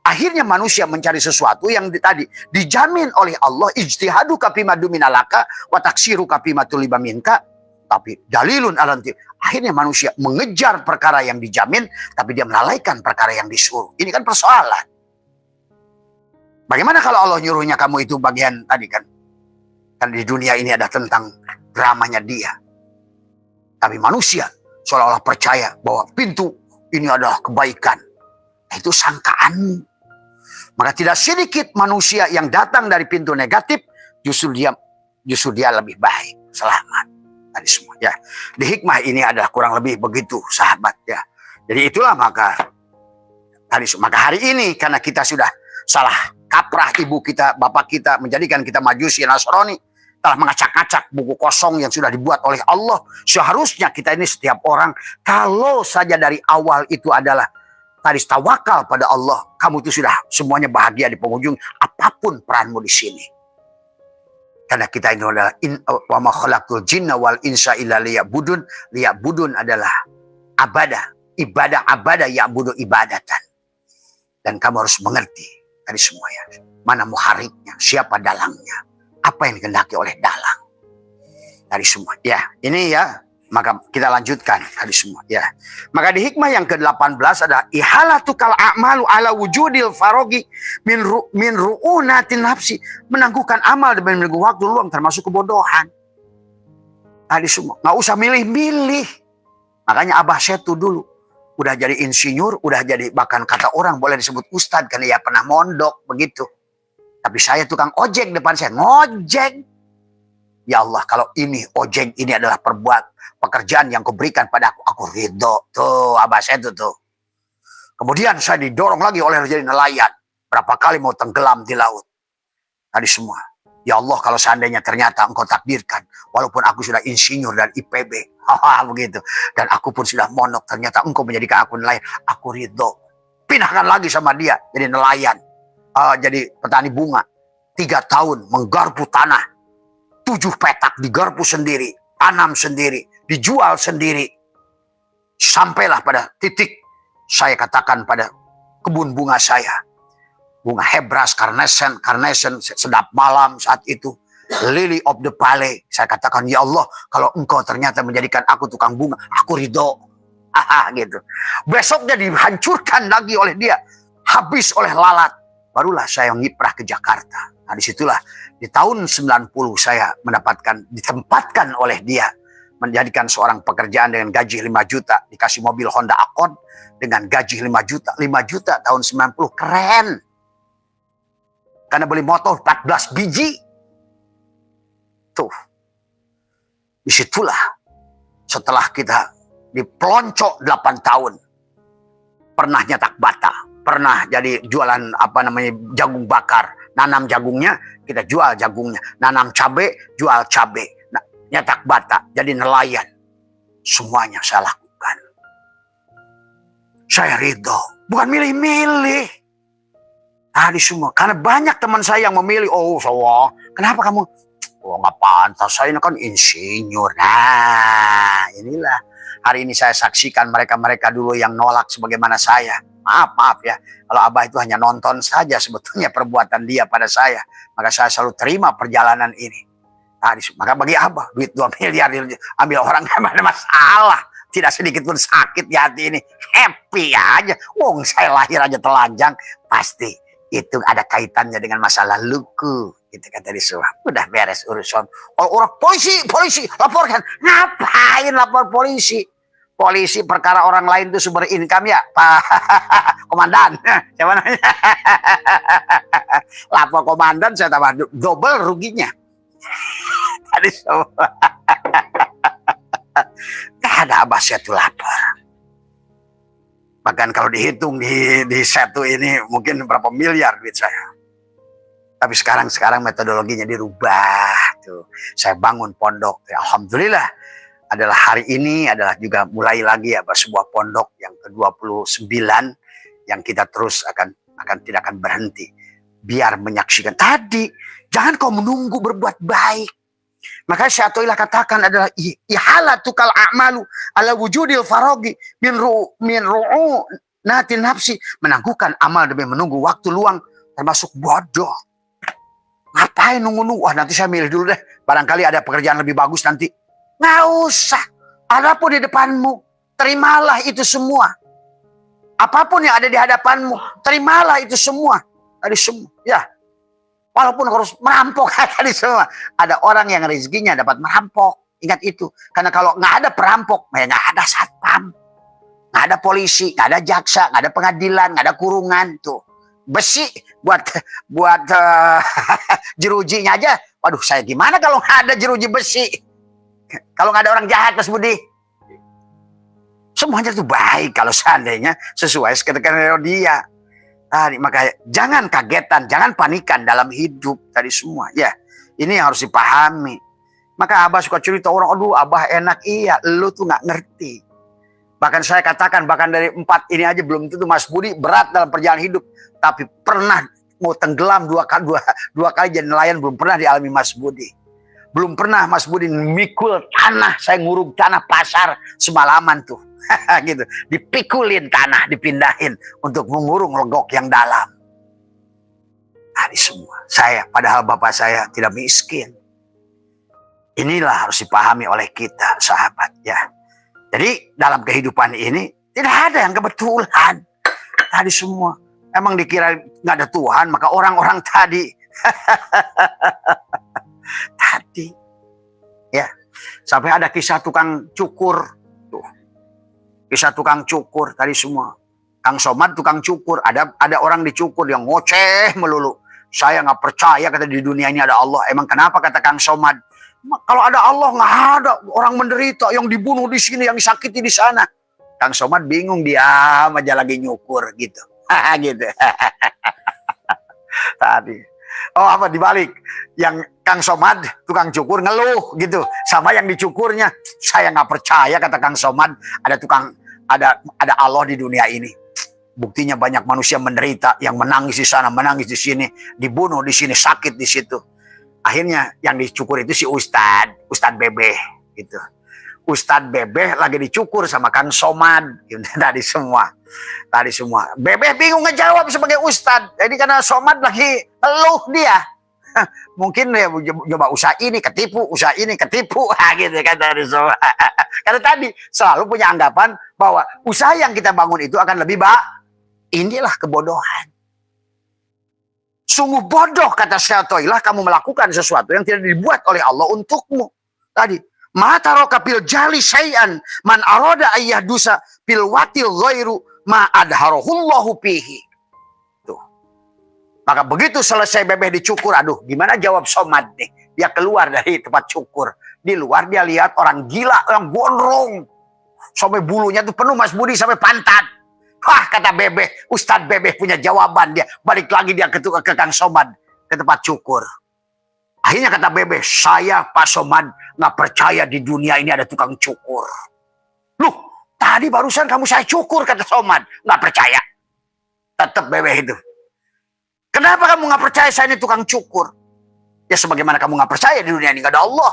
Akhirnya manusia mencari sesuatu yang tadi dijamin oleh Allah, ijtihadu kapimadu minalaka wa taksiru kapimatu libaminka, tapi dalilun alanti. Akhirnya manusia mengejar perkara yang dijamin, tapi dia melalaikan perkara yang disuruh. Ini kan persoalan. Bagaimana kalau Allah nyuruhnya kamu itu bagian tadi kan? Kan di dunia ini ada tentang dramanya dia. Tapi manusia seolah-olah percaya bahwa pintu ini adalah kebaikan. Itu sangkaanmu. Maka tidak sedikit manusia yang datang dari pintu negatif, justru dia lebih baik, selamat. Tadi semua ya. Di hikmah ini adalah kurang lebih begitu, sahabat ya. Jadi itulah maka hari ini karena kita sudah salah kaprah ibu kita, bapak kita menjadikan kita Majusi Nasrani, telah mengacak-acak buku kosong yang sudah dibuat oleh Allah. Seharusnya kita ini setiap orang kalau saja dari awal itu adalah tadi tawakal pada Allah, kamu itu sudah semuanya bahagia di penghujung apapun peranmu di sini. Karena kita ini adalah wa ma khalaqtul jinna wal insa illa liya'budun. Liya'budun adalah ibadah ya'budu ibadatan. Dan kamu harus mengerti tadi semuanya. Mana muhariknya, siapa dalangnya, apa yang dikehendaki oleh dalang. Tadi semua. Ya, ini ya. Maka kita lanjutkan tadi semua ya. Maka di hikmah yang ke-18 ada ihalatukal a'malu ala wujudil farogi min ru'unatin nafsi, menangguhkan amal demi menunggu waktu luang termasuk kebodohan. Tadi semua nggak usah milih-milih. Makanya Abah Setu dulu udah jadi insinyur, udah jadi bahkan kata orang boleh disebut ustadz karena ya pernah mondok begitu. Tapi saya tukang ojek depan saya ngojek. Ya Allah, kalau ini ojek ini adalah pekerjaan yang kau berikan pada aku ridho. Tuh, Abah saya tuh. Kemudian saya didorong lagi oleh jadi nelayan. Berapa kali mau tenggelam di laut. Tadi semua. Ya Allah, kalau seandainya ternyata engkau takdirkan, walaupun aku sudah insinyur dan IPB, begitu. Dan aku pun sudah monok, ternyata engkau menjadikan aku nelayan. Aku ridho. Pinahkan lagi sama dia, jadi nelayan. Jadi petani bunga. 3 tahun menggarpu tanah. 7 petak digarpu sendiri, tanam sendiri, dijual sendiri. Sampailah pada titik saya katakan pada kebun bunga saya. Bunga hebras, carnation sedap malam saat itu. Lily of the valley. Saya katakan, ya Allah, kalau engkau ternyata menjadikan aku tukang bunga, aku ridho. Gitu. Besoknya dihancurkan lagi oleh dia. Habis oleh lalat. Barulah saya ngiprah ke Jakarta. Nah disitulah di tahun 90 saya ditempatkan oleh dia menjadikan seorang pekerjaan dengan gaji 5 juta, dikasih mobil Honda Accord dengan gaji 5 juta. 5 juta tahun 90, keren. Karena beli motor 14 biji. Tuh. Disitulah setelah kita dipelonco 8 tahun. Pernah nyetak bata, pernah jadi jualan jagung bakar. Nanam jagungnya, kita jual jagungnya. Nanam cabai, jual cabai. Nah, nyetak bata, jadi nelayan. Semuanya saya lakukan. Saya ridho, bukan milih-milih. Tadi semua, karena banyak teman saya yang memilih. Oh, kenapa kamu? Oh, nggak pantas, saya ini kan insinyur. Nah, inilah. Hari ini saya saksikan mereka-mereka dulu yang nolak sebagaimana saya. Maaf ya, kalau Abah itu hanya nonton saja sebetulnya perbuatan dia pada saya. Maka saya selalu terima perjalanan ini. Maka bagi Abah, duit 2 miliar ambil orang gak ada masalah. Tidak sedikit pun sakit di hati ini. Happy aja. Wong saya lahir aja telanjang. Pasti itu ada kaitannya dengan masa laluku. Gitu kata di semua. Udah beres urusan. Kalau orang polisi, laporkan. Ngapain lapor polisi? Polisi perkara orang lain itu sumber income ya, Pak Komandan. Siapa namanya? Lapor komandan saya tambah double ruginya. Tadi semua. Gak ada Abah saya tuh lapor. Bahkan kalau dihitung di satu ini mungkin berapa miliar duit saya. Tapi sekarang metodologinya dirubah tuh. Saya bangun pondok. Alhamdulillah. Adalah hari ini adalah juga mulai lagi sebuah pondok yang ke-29 yang kita terus tidak akan berhenti biar menyaksikan. Tadi jangan kau menunggu berbuat baik. Maka Syatoilah katakan adalah ihalatukal a'malu ala wujudil farogi min ru'u natin nafsi, menangguhkan amal demi menunggu waktu luang, termasuk bodoh. Ngapain nunggu-nunggu? Wah, nanti saya milih dulu deh. Barangkali ada pekerjaan lebih bagus nanti. Nggak usah. Adapun di depanmu, terimalah itu semua. Apapun yang ada di hadapanmu, terimalah itu semua. Tadi semua, ya. Walaupun harus merampok tadi semua. Ada orang yang rezekinya dapat merampok. Ingat itu. Karena kalau nggak ada perampok, nggak ada satpam, nggak ada polisi, nggak ada jaksa, nggak ada pengadilan, nggak ada kurungan tuh. Besi buat jerujinya aja. Waduh, saya gimana kalau nggak ada jeruji besi? Kalau nggak ada orang jahat, Mas Budi. Semuanya itu baik kalau seandainya sesuai skenario dia. Makanya jangan kagetan, jangan panikan dalam hidup tadi semua. Ya, ini yang harus dipahami. Maka Abah suka cerita orang, aduh Abah enak. Iya, lu tuh nggak ngerti. Bahkan saya katakan, bahkan dari 4 ini aja belum tentu Mas Budi berat dalam perjalanan hidup. Tapi pernah mau tenggelam dua kali jadi nelayan belum pernah dialami Mas Budi. Belum pernah Mas Budi mikul tanah, saya nguruk tanah pasar semalaman tuh. Gitu, dipikulin tanah, dipindahin untuk mengurung legok yang dalam. Ini semua. Saya, padahal bapak saya tidak miskin. Inilah harus dipahami oleh kita, sahabat ya. Jadi dalam kehidupan ini tidak ada yang kebetulan. Tadi semua. Emang dikira nggak ada Tuhan, maka orang-orang tadi tadi ya, sampai ada kisah tukang cukur tuh. Kisah tukang cukur tadi semua. Kang Somad tukang cukur, ada orang dicukur yang ngoceh melulu. Saya nggak percaya kata di dunia ini ada Allah. Emang kenapa kata Kang Somad? Kalau ada Allah nggak ada orang menderita, yang dibunuh di sini, yang disakiti di sana. Kang Somad bingung, diam aja lagi nyukur gitu. Gitu. Tadi. Oh, apa dibalik? Yang Kang Somad tukang cukur ngeluh gitu sama yang dicukurnya. Saya nggak percaya kata Kang Somad ada Allah di dunia ini. Buktinya banyak manusia menderita, yang menangis di sana, menangis di sini, dibunuh di sini, sakit di situ. Akhirnya yang dicukur itu si Ustadz Bebeh gitu. Ustadz Bebeh lagi dicukur sama Kang Somad gitu. Tadi semua. Bebeh bingung ngejawab sebagai Ustadz. Jadi karena Somad lagi ngeluh dia. Mungkin dia coba usaha ini ketipu, usaha ini ketipu. Gitu kan dari semua. Karena tadi selalu punya anggapan bahwa usaha yang kita bangun itu akan lebih baik. Inilah kebodohan. Sungguh bodoh kata Syatoilah kamu melakukan sesuatu yang tidak dibuat oleh Allah untukmu. Tadi Ma taraka fil jali syai'an man arada ayyahdusa fil watil ghairu ma adharahullahu fihi. Tuh. Maka begitu selesai bebeh dicukur, aduh gimana jawab Somad nih. Dia keluar dari tempat cukur. Di luar dia lihat orang gila yang gondrong. Sampai bulunya tuh penuh Mas Budi sampai pantat. Wah, kata Bebeh, Ustadz Bebeh punya jawaban dia. Balik lagi dia ke Kang Somad, ke tempat cukur. Akhirnya kata Bebeh, saya Pak Somad nggak percaya di dunia ini ada tukang cukur. Loh, tadi barusan kamu saya cukur, kata Somad. Nggak percaya. Tetap Bebeh itu. Kenapa kamu nggak percaya saya ini tukang cukur? Ya sebagaimana kamu nggak percaya di dunia ini nggak ada Allah.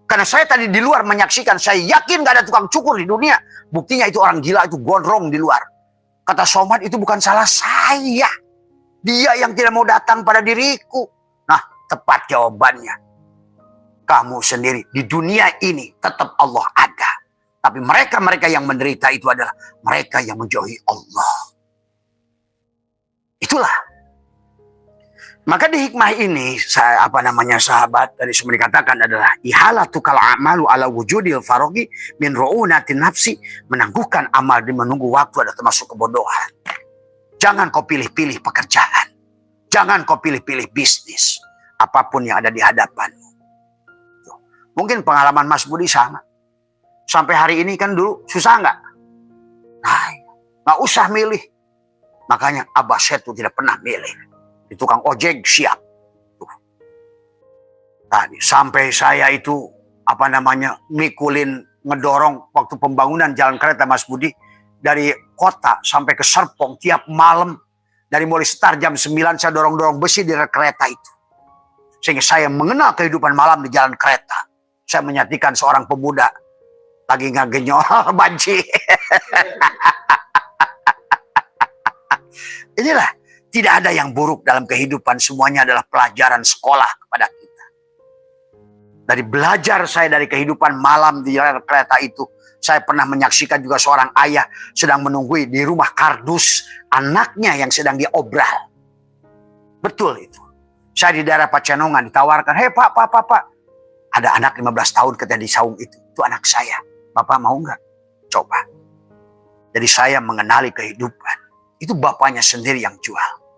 Karena saya tadi di luar menyaksikan, saya yakin gak ada tukang cukur di dunia. Buktinya itu orang gila, itu gondrong di luar. Kata Somad, itu bukan salah saya. Dia yang tidak mau datang pada diriku. Nah, tepat jawabannya. Kamu sendiri, di dunia ini tetap Allah ada. Tapi mereka-mereka yang menderita itu adalah mereka yang menjauhi Allah. Itulah. Maka di hikmah ini, sahabat, tadi semua dikatakan adalah ihalatukal amalu ala wujudil farogi min ru'unatin nafsi, menangguhkan amal di menunggu waktu adalah termasuk kebodohan. Jangan kau pilih-pilih pekerjaan. Jangan kau pilih-pilih bisnis. Apapun yang ada di hadapanmu. Mungkin pengalaman Mas Budi sama. Sampai hari ini kan dulu susah nggak? Nah, nggak usah milih. Makanya Abah Setu tidak pernah milih. Di tukang ojek siap. Tadi sampai saya itu mikulin ngedorong waktu pembangunan jalan kereta Mas Budi dari kota sampai ke Serpong tiap malam dari mulai start jam 9 saya dorong-dorong besi di kereta itu. Sehingga saya mengenal kehidupan malam di jalan kereta. Saya menyatikan seorang pemuda lagi ngagenyol banci. Inilah. Tidak ada yang buruk dalam kehidupan. Semuanya adalah pelajaran sekolah kepada kita. Dari belajar saya dari kehidupan malam di jalan kereta itu. Saya pernah menyaksikan juga seorang ayah sedang menunggui di rumah kardus anaknya yang sedang diobral. Betul itu. Saya di daerah Pacenongan ditawarkan. Hei pak. Ada anak 15 tahun ketika di saung itu. Itu anak saya. Bapak mau nggak? Coba. Jadi saya mengenali kehidupan. Itu bapaknya sendiri yang jual.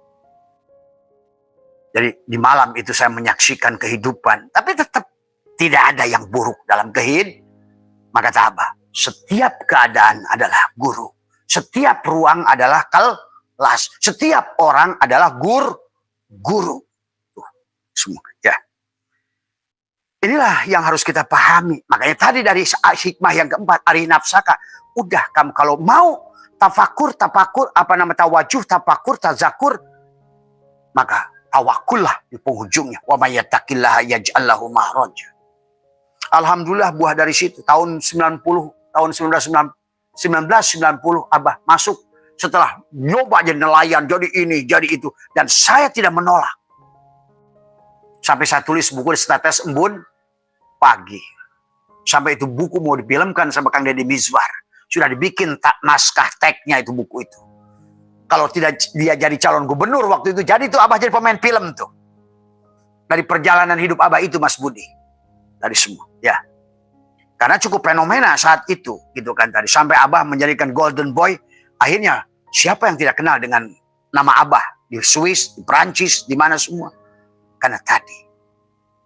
Jadi di malam itu saya menyaksikan kehidupan. Tapi tetap tidak ada yang buruk dalam kehidupan. Maka kata Abah, setiap keadaan adalah guru. Setiap ruang adalah kelas. Setiap orang adalah guru. Semua ya. Inilah yang harus kita pahami. Makanya tadi dari hikmah yang keempat, ari nafsaka. Udah kamu kalau mau tafakur, tawajuh, tafakur, tazakur. Maka tawakullah di penghujungnya. Wa may yattaqillaha yaj'al lahu makhraja. Alhamdulillah buah dari situ tahun 1990 Abah masuk setelah nyoba jadi nelayan, jadi ini, jadi itu, dan saya tidak menolak. Sampai saya tulis buku di Status Embun pagi. Sampai itu buku mau difilmkan sama Kang Deddy Mizwar. Sudah dibikin naskah tagnya itu buku itu. Kalau tidak dia jadi calon gubernur waktu itu, jadi itu Abah jadi pemain film tuh. Dari perjalanan hidup Abah itu Mas Budi. Dari semua, ya. Karena cukup fenomena saat itu, gitu kan tadi. Sampai Abah menjadikan Golden Boy, akhirnya siapa yang tidak kenal dengan nama Abah? Di Swiss, di Perancis, di mana semua. Karena tadi,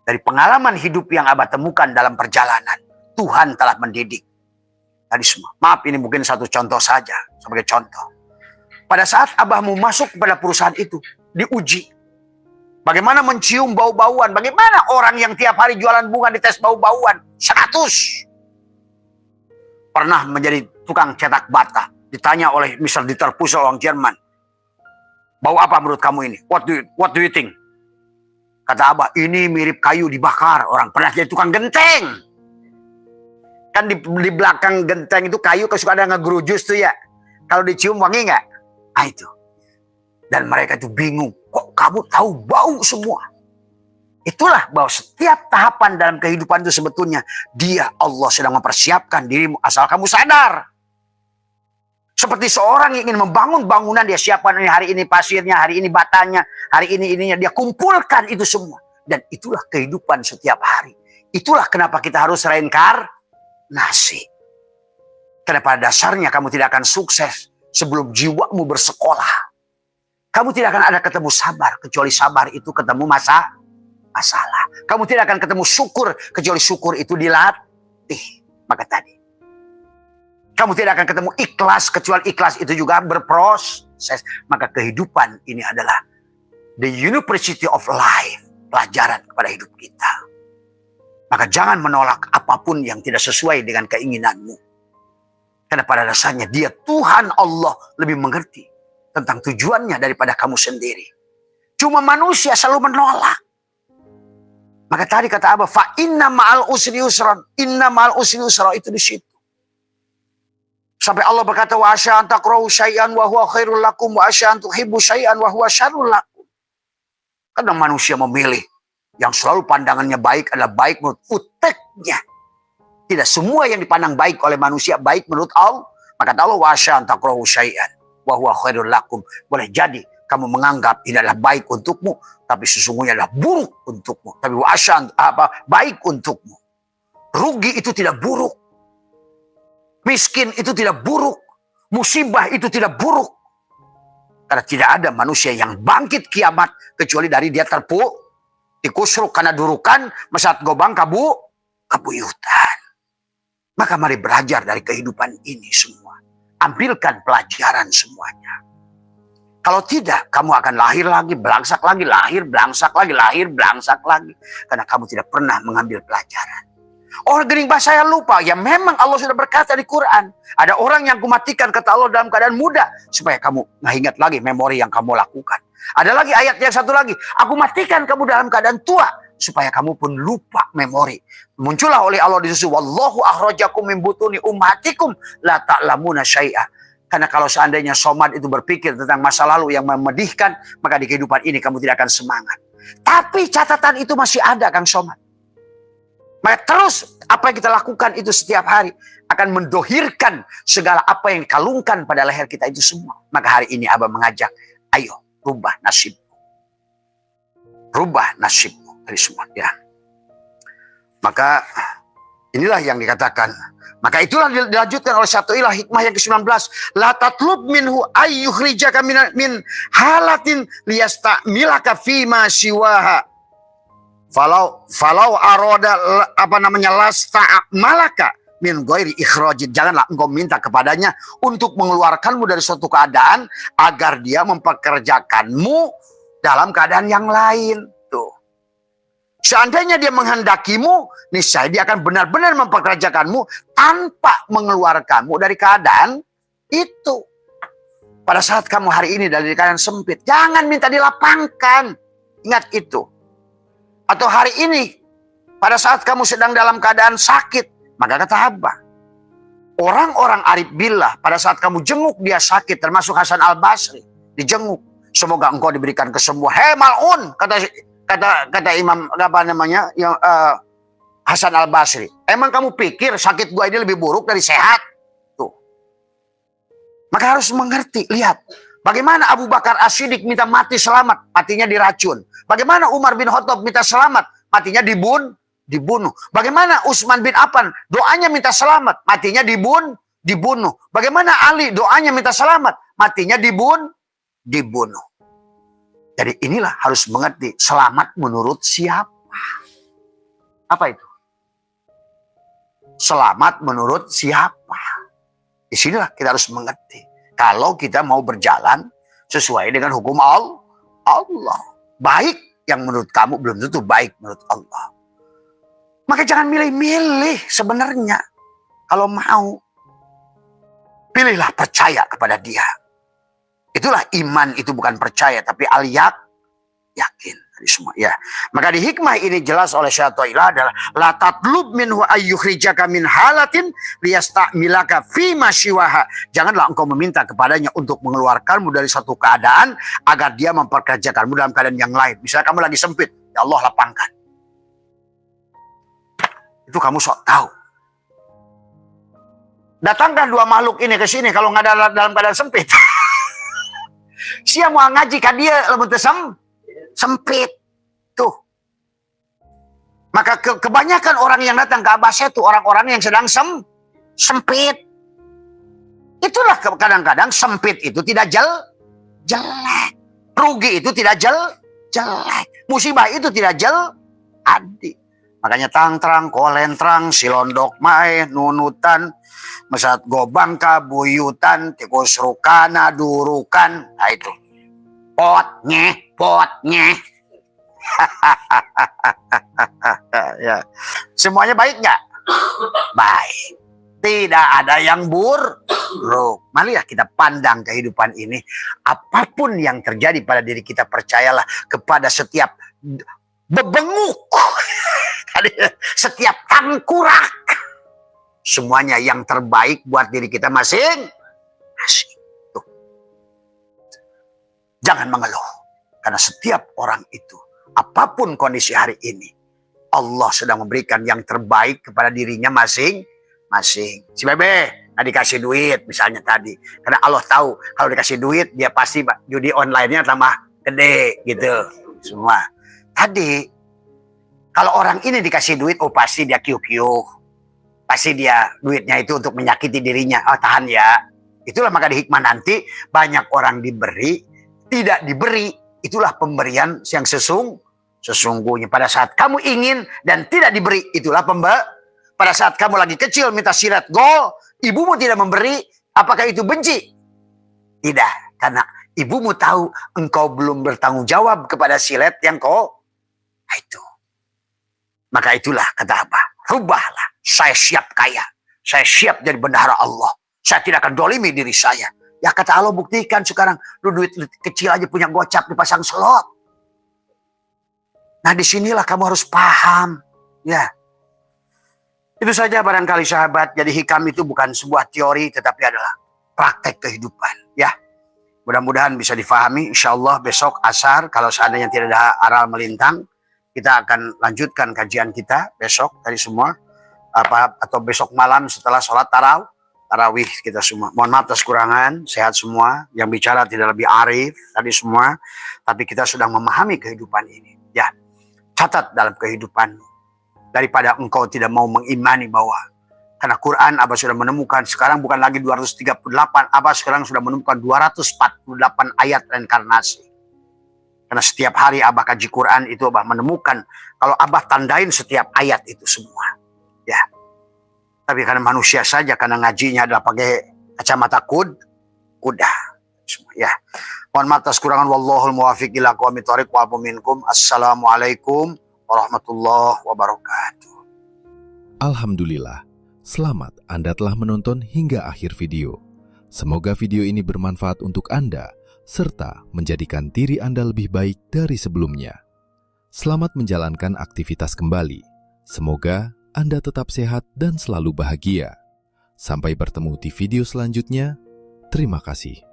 dari pengalaman hidup yang Abah temukan dalam perjalanan, Tuhan telah mendidik. Tadi semua. Maaf ini mungkin satu contoh saja, sebagai contoh. Pada saat Abah mau masuk kepada perusahaan itu, diuji. Bagaimana mencium bau-bauan, bagaimana orang yang tiap hari jualan bunga dites bau-bauan, 100. Pernah menjadi tukang cetak bata, ditanya oleh Mr. Dieter Pussel orang Jerman. Bau apa menurut kamu ini? What do you think? Kata Abah, ini mirip kayu dibakar. Orang pernah jadi tukang genteng. Kan di belakang genteng itu kayu, suka ada ngegerujus tuh ya. Kalau dicium wangi nggak? Nah itu. Dan mereka itu bingung. Kok kamu tahu bau semua? Itulah bahwa setiap tahapan dalam kehidupan itu sebetulnya dia Allah sedang mempersiapkan dirimu asal kamu sadar. Seperti seorang yang ingin membangun bangunan, dia siapkan hari ini pasirnya, hari ini batanya, hari ini ininya, dia kumpulkan itu semua. Dan itulah kehidupan setiap hari. Itulah kenapa kita harus reinkarnasi. Karena pada dasarnya kamu tidak akan sukses sebelum jiwamu bersekolah. Kamu tidak akan ada ketemu sabar, kecuali sabar itu ketemu masalah. Kamu tidak akan ketemu syukur, kecuali syukur itu dilatih. Maka tadi, kamu tidak akan ketemu ikhlas, kecuali ikhlas itu juga berproses. Maka kehidupan ini adalah the university of life, pelajaran kepada hidup kita. Maka jangan menolak apapun yang tidak sesuai dengan keinginanmu. Karena pada dasarnya dia Tuhan Allah lebih mengerti tentang tujuannya daripada kamu sendiri. Cuma manusia selalu menolak. Maka tadi kata Abah, fa inna ma'al usri yusran. Inna ma'al usri yusra, itu di situ. Sampai Allah berkata, wa asya an takrahu syai'an wa huwa khairul lakum wa asya an tuhibbu syai'an wa huwa syarrul lakum. Kadang manusia memilih yang selalu pandangannya baik adalah baik menurut uteknya. Tidak semua yang dipandang baik oleh manusia baik menurut Allah. Maka Allah, wa asya an takrahu syai'an wa huwa khairul lakum. Boleh jadi kamu menganggap ini adalah baik untukmu, tapi sesungguhnya adalah buruk untukmu. Tapi wa asya baik untukmu. Rugi itu tidak buruk. Miskin itu tidak buruk. Musibah itu tidak buruk. Karena tidak ada manusia yang bangkit kiamat kecuali dari dia dikusruk karena durukan, mesat gobang kabuyutan. Maka mari belajar dari kehidupan ini semua. Ambilkan pelajaran semuanya. Kalau tidak, kamu akan lahir lagi, belangsak lagi, lahir, belangsak lagi, lahir, belangsak lagi. Karena kamu tidak pernah mengambil pelajaran. Orang gening bahasa saya lupa. Ya memang Allah sudah berkata di Quran. Ada orang yang kumatikan kata Allah dalam keadaan muda. Supaya kamu nggak ingat lagi memori yang kamu lakukan. Ada lagi ayat yang satu lagi. Aku matikan kamu dalam keadaan tua. Supaya kamu pun lupa memori. Muncullah oleh Allah di susu. Wallahu akhrajakum min butuni ummatikum la ta'lamuna syai'a. Karena kalau seandainya Somad itu berpikir tentang masa lalu yang memedihkan, maka di kehidupan ini kamu tidak akan semangat. Tapi catatan itu masih ada, Kang Somad. Maka terus apa yang kita lakukan itu setiap hari akan mendohirkan segala apa yang dikalungkan pada leher kita itu semua. Maka hari ini Abah mengajak, ayo rubah nasibmu. Rubah nasibmu dari semua. Ya. Maka inilah yang dikatakan. Maka itulah dilanjutkan oleh satu ilah hikmah yang ke-19. La tatlub minhu ayyukhrijaka min halatin liyastamilaka fima siwaha. Falau aroda lasta malaka min ghairi ikhrajin. Janganlah engkau minta kepadanya untuk mengeluarkanmu dari suatu keadaan agar dia mempekerjakanmu dalam keadaan yang lain. Tuh. Seandainya dia menghendakimu, niscaya dia akan benar-benar mempekerjakanmu tanpa mengeluarkanmu dari keadaan itu. Pada saat kamu hari ini dari keadaan sempit, jangan minta dilapangkan. Ingat itu. Atau hari ini, pada saat kamu sedang dalam keadaan sakit, maka kata Abah, orang-orang arif billah, pada saat kamu jenguk dia sakit, termasuk Hasan Al-Basri, dijenguk. Semoga engkau diberikan kesembuhan. Hei mal'un, kata Imam Hasan Al-Basri. Emang kamu pikir sakit gua ini lebih buruk dari sehat? Tuh. Maka harus mengerti, lihat. Bagaimana Abu Bakar As-Siddiq minta mati selamat, matinya diracun. Bagaimana Umar bin Khattab minta selamat, matinya dibunuh. Bagaimana Utsman bin Affan doanya minta selamat, matinya dibunuh. Bagaimana Ali doanya minta selamat, matinya dibunuh. Jadi inilah harus mengerti selamat menurut siapa. Apa itu? Selamat menurut siapa? Di sinilah kita harus mengerti. Kalau kita mau berjalan sesuai dengan hukum Allah. Baik yang menurut kamu belum tentu baik menurut Allah. Maka jangan milih-milih sebenarnya. Kalau mau, pilihlah percaya kepada dia. Itulah iman, itu bukan percaya tapi yakin. Semua ya. Maka di hikmah ini jelas oleh Syaikhullah adalah la tatlub minhu ayyukhrijaka min halatin liyastamilaka fima siwaha. Janganlah engkau meminta kepadanya untuk mengeluarkanmu dari satu keadaan agar dia memperkerjakanmu dalam keadaan yang lain. Misalnya kamu lagi sempit, ya Allah lapangkan. Itu kamu sok tahu. Datangkan dua makhluk ini ke sini kalau nggak ada dalam keadaan sempit. Sia mau ngaji kan dia lebih sempit tuh. Maka kebanyakan orang yang datang ke Abah saya itu orang-orang yang sedang sempit. Itulah kadang-kadang sempit itu tidak jelek. Rugi itu tidak jelek. Musibah itu tidak adik. Makanya tang-terang, kolentrang, silondok mae, nunutan, mesat gobang kabuyutan, tikus rukana, durukan. Nah itu. Potnya. Ya. Semuanya baik nggak? Baik. Tidak ada yang buruk. Marilah kita pandang kehidupan ini. Apapun yang terjadi pada diri kita, percayalah kepada setiap bebenguk, setiap tengkurak, semuanya yang terbaik buat diri kita masing-masing. Jangan mengeluh. Karena setiap orang itu, apapun kondisi hari ini, Allah sedang memberikan yang terbaik kepada dirinya masing-masing. Si Bebe nggak dikasih duit misalnya tadi. Karena Allah tahu kalau dikasih duit, dia pasti judi online-nya tambah gede gitu. Semua. Tadi, kalau orang ini dikasih duit, oh pasti dia kiu-kiu. Pasti dia duitnya itu untuk menyakiti dirinya. Oh tahan ya. Itulah maka di hikmah nanti banyak orang diberi, tidak diberi. Itulah pemberian yang sesungguhnya. Pada saat kamu ingin dan tidak diberi, itulah pada saat kamu lagi kecil minta silet gol, ibumu tidak memberi, apakah itu benci? Tidak, karena ibumu tahu engkau belum bertanggung jawab kepada silet yang itu. Maka itulah kata Abah, rubahlah, saya siap kaya, saya siap jadi bendahara Allah, saya tidak akan dolimi diri saya. Ya kata Allah, buktikan sekarang, lu duit kecil aja punya gocap dipasang slot. Nah disinilah kamu harus paham. Ya. Itu saja barangkali sahabat. Jadi hikam itu bukan sebuah teori, tetapi adalah praktek kehidupan. Ya. Mudah-mudahan bisa difahami. Insya Allah besok asar, kalau seandainya tidak ada aral melintang, kita akan lanjutkan kajian kita besok dari semua. Atau besok malam setelah sholat tarawih kita semua. Mohon maaf atas kekurangan, sehat semua. Yang bicara tidak lebih arif tadi semua, tapi kita sudah memahami kehidupan ini. Ya, catat dalam kehidupan daripada engkau tidak mau mengimani bahwa karena Quran Abah sudah menemukan sekarang bukan lagi 238, Abah sekarang sudah menemukan 248 ayat reinkarnasi. Karena setiap hari Abah kaji Quran itu Abah menemukan kalau Abah tandain setiap ayat itu semua. Ya. Tapi karena manusia saja, karena ngajinya adalah pakai kacamata kuda. Ya. Mohon maaf atas kurangan. Wallahul muwaffiq ila aqwamit thoriq wa minkum. Assalamualaikum warahmatullahi wabarakatuh. Alhamdulillah, selamat Anda telah menonton hingga akhir video. Semoga video ini bermanfaat untuk Anda, serta menjadikan diri Anda lebih baik dari sebelumnya. Selamat menjalankan aktivitas kembali. Semoga Anda tetap sehat dan selalu bahagia. Sampai bertemu di video selanjutnya. Terima kasih.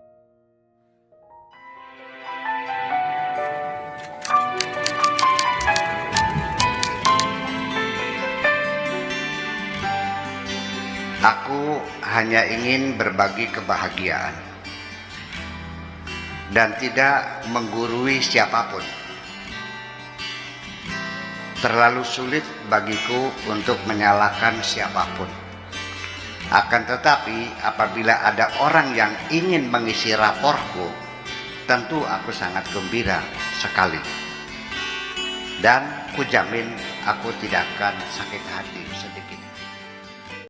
Aku hanya ingin berbagi kebahagiaan dan tidak menggurui siapapun. Terlalu sulit bagiku untuk menyalahkan siapapun. Akan tetapi apabila ada orang yang ingin mengisi raporku, tentu aku sangat gembira sekali. Dan kujamin aku tidak akan sakit hati.